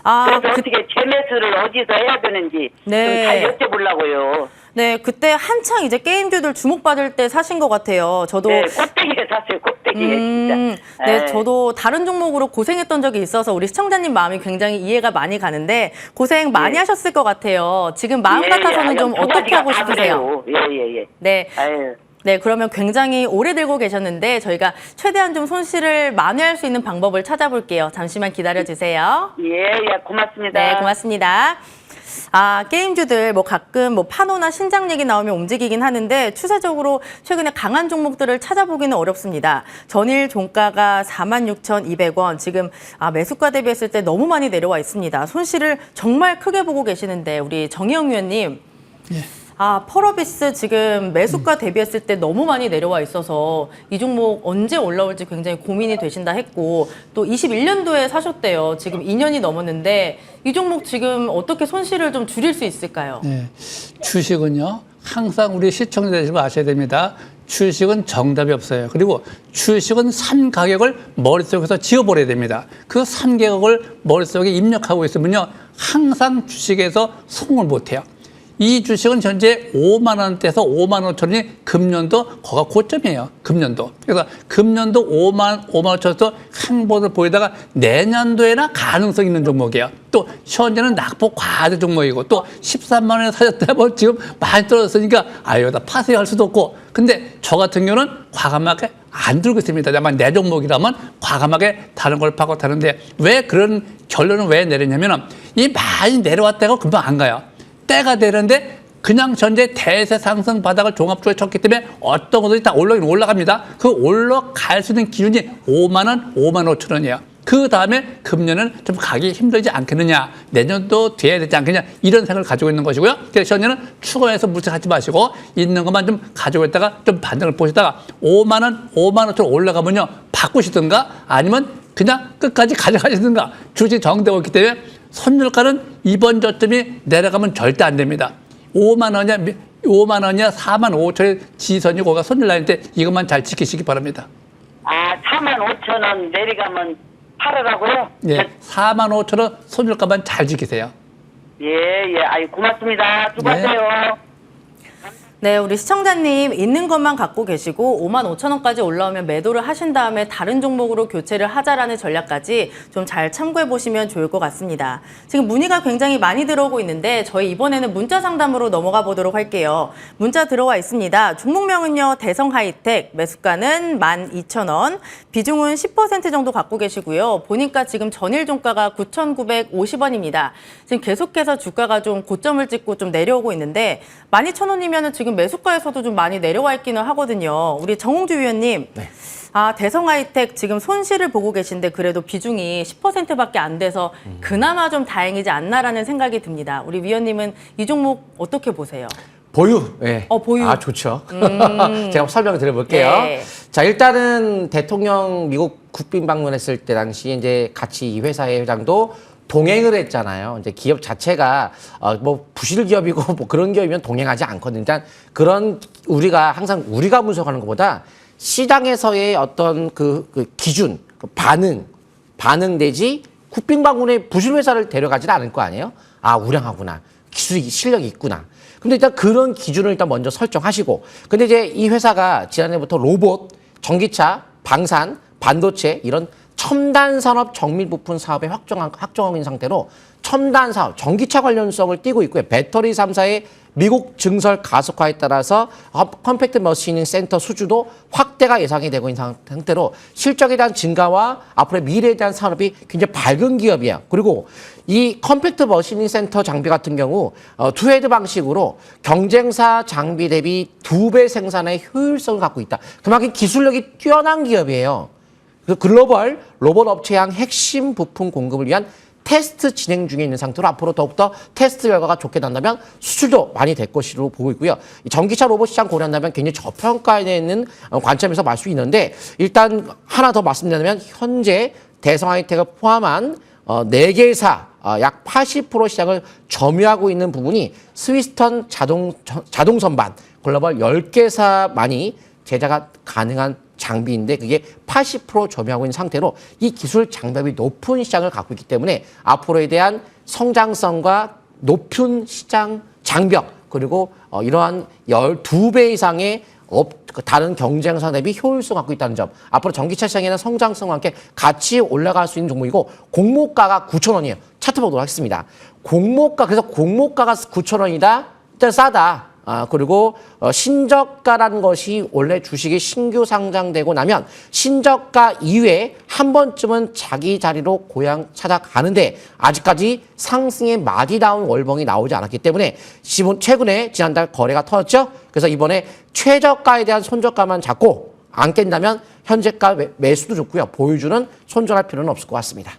그래서 어떻게 재매수를 어디서 해야 되는지 네. 좀 잘 여쭤보려고요. 네, 그때 한창 이제 게임주들 주목받을 때 사신 것 같아요. 저도 네, 꼭대기에 샀어요. 꼭대기에 진짜. 네, 예. 저도 다른 종목으로 고생했던 적이 있어서 우리 시청자님 마음이 굉장히 이해가 많이 가는데 고생 많이 예. 하셨을 것 같아요. 지금 마음 같아서는 좀 어떻게 하고 싶으세요? 예, 예, 예. 네. 아유. 네, 그러면 굉장히 오래 들고 계셨는데 저희가 최대한 좀 손실을 만회할 수 있는 방법을 찾아볼게요. 잠시만 기다려주세요. 예, 예. 고맙습니다. 네, 고맙습니다. 게임주들 가끔 파노나 신작 얘기 나오면 움직이긴 하는데 추세적으로 최근에 강한 종목들을 찾아보기는 어렵습니다. 전일 종가가 46,200원, 지금 매수가 대비했을 때 너무 많이 내려와 있습니다. 손실을 정말 크게 보고 계시는데 우리 정혜영 위원님. 예. 펄어비스 지금 매수가 대비했을 때 너무 많이 내려와 있어서 이 종목 언제 올라올지 굉장히 고민이 되신다 했고 또 21년도에 사셨대요. 지금 2년이 넘었는데 이 종목 지금 어떻게 손실을 좀 줄일 수 있을까요? 네. 주식은요, 항상 우리 시청자들이 아셔야 됩니다. 주식은 정답이 없어요. 그리고 주식은 산 가격을 머릿속에서 지워버려야 됩니다. 그 산 가격을 머릿속에 입력하고 있으면요, 항상 주식에서 성공을 못해요. 이 주식은 현재 5만 원대에서 5만 5천 원이 금년도 거가 고점이에요. 금년도. 그래서 금년도 5만 5천원에서 행보를 보이다가 내년도에나 가능성 있는 종목이에요. 또 현재는 낙폭 과대 종목이고 또 13만 원에 사셨다 뭐 지금 많이 떨어졌으니까 여기다 파세요 할 수도 없고. 근데 저 같은 경우는 과감하게 안 들고 있습니다. 다만 내 종목이라면 과감하게 다른 걸 파고 타는데 왜 그런 결론을 왜 내리냐면은 이 많이 내려왔다가 금방 안 가요. 때가 되는데 그냥 전제 대세 상승 바닥을 종합주에 쳤기 때문에 어떤 것들이 다 올라가긴 올라갑니다. 그 올라갈 수 있는 기준이 5만 원, 5만 5천 원이에요. 그 다음에 금년은 좀 가기 힘들지 않겠느냐, 내년도 돼야 되지 않겠냐, 이런 생각을 가지고 있는 것이고요. 그래서 현재는 추가해서 무색하지 마시고 있는 것만 좀 가지고 있다가 좀 반등을 보시다가 5만 원, 5만 5천 원 올라가면요, 바꾸시든가 아니면 그냥 끝까지 가져가시든가. 주식 정되어 있기 때문에 선율가는 이번 저점이 내려가면 절대 안 됩니다. 5만 원이야, 4만 5천의 지선이 거가 손절 라인인데 이것만 잘 지키시기 바랍니다. 4만 5천 원 내려가면 팔으라고요? 예, 4만 5천 원 손절가만 잘 지키세요. 예, 아유, 고맙습니다. 수고하세요. 네, 우리 시청자님 있는 것만 갖고 계시고 5만 5천 원까지 올라오면 매도를 하신 다음에 다른 종목으로 교체를 하자라는 전략까지 좀 잘 참고해 보시면 좋을 것 같습니다. 지금 문의가 굉장히 많이 들어오고 있는데 저희 이번에는 문자 상담으로 넘어가 보도록 할게요. 문자 들어와 있습니다. 종목명은요, 대성하이텍, 매수가는 12,000원, 비중은 10% 정도 갖고 계시고요. 보니까 지금 전일 종가가 9,950원입니다. 지금 계속해서 주가가 좀 고점을 찍고 좀 내려오고 있는데 12,000원이면 지금 매수가에서도 좀 많이 내려와 있기는 하거든요. 우리 정홍주 위원님, 네. 대성하이텍 지금 손실을 보고 계신데 그래도 비중이 10%밖에 안 돼서 그나마 좀 다행이지 않나라는 생각이 듭니다. 우리 위원님은 이 종목 어떻게 보세요? 보유. 예. 보유. 좋죠. 제가 설명을 드려볼게요. 네. 자, 일단은 대통령 미국 국빈 방문했을 때 당시 이제 같이 이 회사의 회장도 동행을 했잖아요. 이제 기업 자체가 부실 기업이고 뭐 그런 기업이면 동행하지 않거든요. 일단 그런 항상 우리가 분석하는 것보다 시장에서의 어떤 그 기준, 반응 내지 국빈 방문에 부실 회사를 데려가지는 않을 거 아니에요. 우량하구나. 기술이 실력이 있구나. 근데 일단 그런 기준을 일단 먼저 설정하시고, 근데 이제 이 회사가 지난해부터 로봇, 전기차, 방산, 반도체 이런 첨단 산업 정밀 부품 사업에 확정하고 있는 상태로 첨단 사업, 전기차 관련성을 띠고 있고요. 배터리 3사의 미국 증설 가속화에 따라서 컴팩트 머시닝 센터 수주도 확대가 예상이 되고 있는 상태로 실적에 대한 증가와 앞으로의 미래에 대한 산업이 굉장히 밝은 기업이에요. 그리고 이 컴팩트 머시닝 센터 장비 같은 경우 투헤드 방식으로 경쟁사 장비 대비 2배 생산의 효율성을 갖고 있다. 그만큼 기술력이 뛰어난 기업이에요. 그 글로벌 로봇 업체향 핵심 부품 공급을 위한 테스트 진행 중에 있는 상태로 앞으로 더욱더 테스트 결과가 좋게 난다면 수출도 많이 될 것으로 보고 있고요. 전기차 로봇 시장 고려한다면 굉장히 저평가에 있는 관점에서 말 수 있는데 일단 하나 더 말씀드리면 현재 대성 하이텍을 포함한 4개사 약 80% 시장을 점유하고 있는 부분이 스위스턴 자동 선반 글로벌 10개사만이 제작가 가능한 장비인데 그게 80% 점유하고 있는 상태로 이 기술 장벽이 높은 시장을 갖고 있기 때문에 앞으로에 대한 성장성과 높은 시장 장벽 그리고 이러한 12배 이상의 다른 경쟁사 대비 효율성 갖고 있다는 점. 앞으로 전기차 시장에는 성장성과 함께 같이 올라갈 수 있는 종목이고 공모가가 9,000원이에요. 차트 보도록 하겠습니다. 그래서 공모가가 9,000원이다? 일단 싸다. 그리고 신저가라는 것이 원래 주식이 신규 상장되고 나면 신저가 이후에 한 번쯤은 자기 자리로 고향 찾아가는데 아직까지 상승의 마디다운 월봉이 나오지 않았기 때문에 최근에 지난달 거래가 터졌죠. 그래서 이번에 최저가에 대한 손저가만 잡고 안 깬다면 현재가 매수도 좋고요. 보유주는 손절할 필요는 없을 것 같습니다.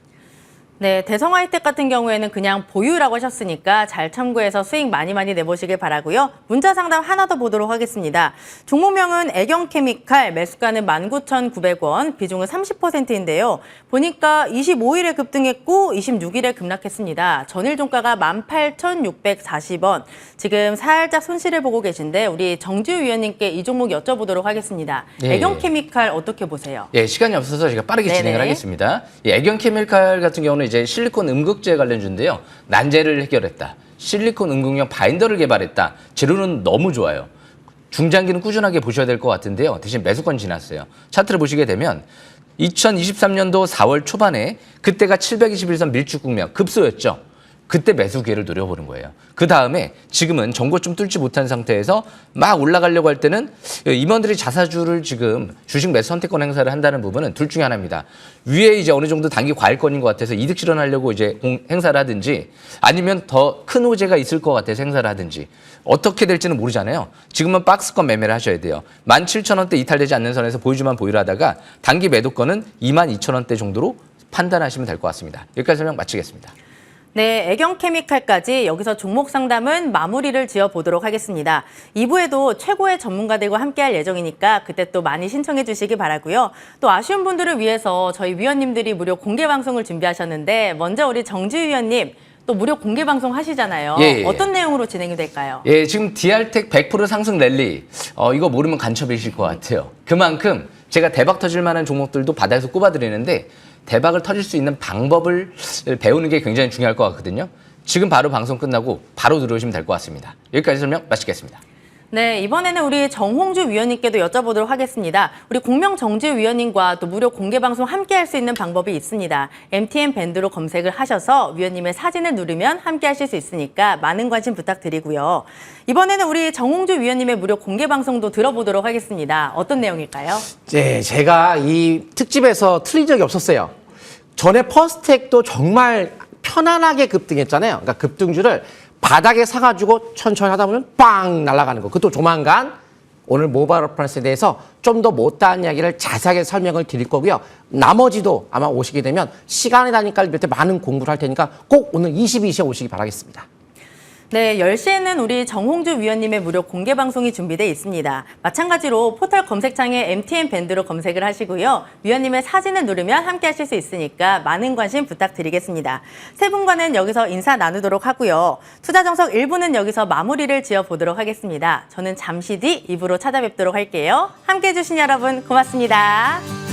네, 대성 하이텍 같은 경우에는 그냥 보유라고 하셨으니까 잘 참고해서 수익 많이 내보시길 바라고요. 문자 상담 하나 더 보도록 하겠습니다. 종목명은 애경케미칼, 매수가는 19,900원, 비중은 30%인데요. 보니까 25일에 급등했고 26일에 급락했습니다. 전일 종가가 18,640원. 지금 살짝 손실을 보고 계신데 우리 정지우 위원님께 이 종목 여쭤보도록 하겠습니다. 네. 애경케미칼 어떻게 보세요? 예, 시간이 없어서 제가 빠르게 네네. 진행을 하겠습니다. 예, 애경케미칼 같은 경우는 이제 실리콘 음극재 관련주인데요. 난제를 해결했다. 실리콘 음극용 바인더를 개발했다. 재료는 너무 좋아요. 중장기는 꾸준하게 보셔야 될 것 같은데요. 대신 매수권 지났어요. 차트를 보시게 되면 2023년도 4월 초반에 그때가 721선 밀집 국면 급소였죠. 그때 매수 기회를 노려보는 거예요. 그 다음에 지금은 전고점 뚫지 못한 상태에서 막 올라가려고 할 때는 임원들이 자사주를 지금 주식 매수 선택권 행사를 한다는 부분은 둘 중에 하나입니다. 위에 이제 어느 정도 단기 과일권인 것 같아서 이득 실현하려고 이제 행사를 하든지 아니면 더 큰 호재가 있을 것 같아서 행사를 하든지 어떻게 될지는 모르잖아요. 지금은 박스권 매매를 하셔야 돼요. 17,000원대 이탈되지 않는 선에서 보유주만 보유를 하다가 단기 매도권은 22,000원대 정도로 판단하시면 될 것 같습니다. 여기까지 설명 마치겠습니다. 네, 애경케미칼까지 여기서 종목 상담은 마무리를 지어보도록 하겠습니다. 2부에도 최고의 전문가들과 함께할 예정이니까 그때 또 많이 신청해 주시기 바라고요. 또 아쉬운 분들을 위해서 저희 위원님들이 무료 공개 방송을 준비하셨는데 먼저 우리 정지우 위원님 또 무료 공개 방송 하시잖아요. 예. 어떤 내용으로 진행이 될까요? 예, 지금 DR텍 100% 상승 랠리 이거 모르면 간첩이실 것 같아요. 그만큼 제가 대박 터질 만한 종목들도 바닥에서 꼽아드리는데 대박을 터질 수 있는 방법을 배우는 게 굉장히 중요할 것 같거든요. 지금 바로 방송 끝나고 바로 들어오시면 될 것 같습니다. 여기까지 설명 마치겠습니다. 네, 이번에는 우리 정홍주 위원님께도 여쭤보도록 하겠습니다. 우리 공명 정지우 위원님과 또 무료 공개 방송 함께 할 수 있는 방법이 있습니다. MTN 밴드로 검색을 하셔서 위원님의 사진을 누르면 함께 하실 수 있으니까 많은 관심 부탁드리고요. 이번에는 우리 정홍주 위원님의 무료 공개 방송도 들어보도록 하겠습니다. 어떤 내용일까요? 네, 제가 이 특집에서 틀린 적이 없었어요. 전에 퍼스텍도 정말 편안하게 급등했잖아요. 그러니까 급등주를 바닥에 사가지고 천천히 하다 보면 빵 날아가는 거. 그것도 조만간 오늘 모바일 어플런스에 대해서 좀 더 못다한 이야기를 자세하게 설명을 드릴 거고요. 나머지도 아마 오시게 되면 시간이 나니까 몇 대 많은 공부를 할 테니까 꼭 오늘 22시에 오시기 바라겠습니다. 네, 10시에는 우리 정홍주 위원님의 무료 공개 방송이 준비되어 있습니다. 마찬가지로 포털 검색창에 MTN 밴드로 검색을 하시고요. 위원님의 사진을 누르면 함께 하실 수 있으니까 많은 관심 부탁드리겠습니다. 세 분과는 여기서 인사 나누도록 하고요. 투자정석 1부는 여기서 마무리를 지어보도록 하겠습니다. 저는 잠시 뒤 2부로 찾아뵙도록 할게요. 함께해 주신 여러분 고맙습니다.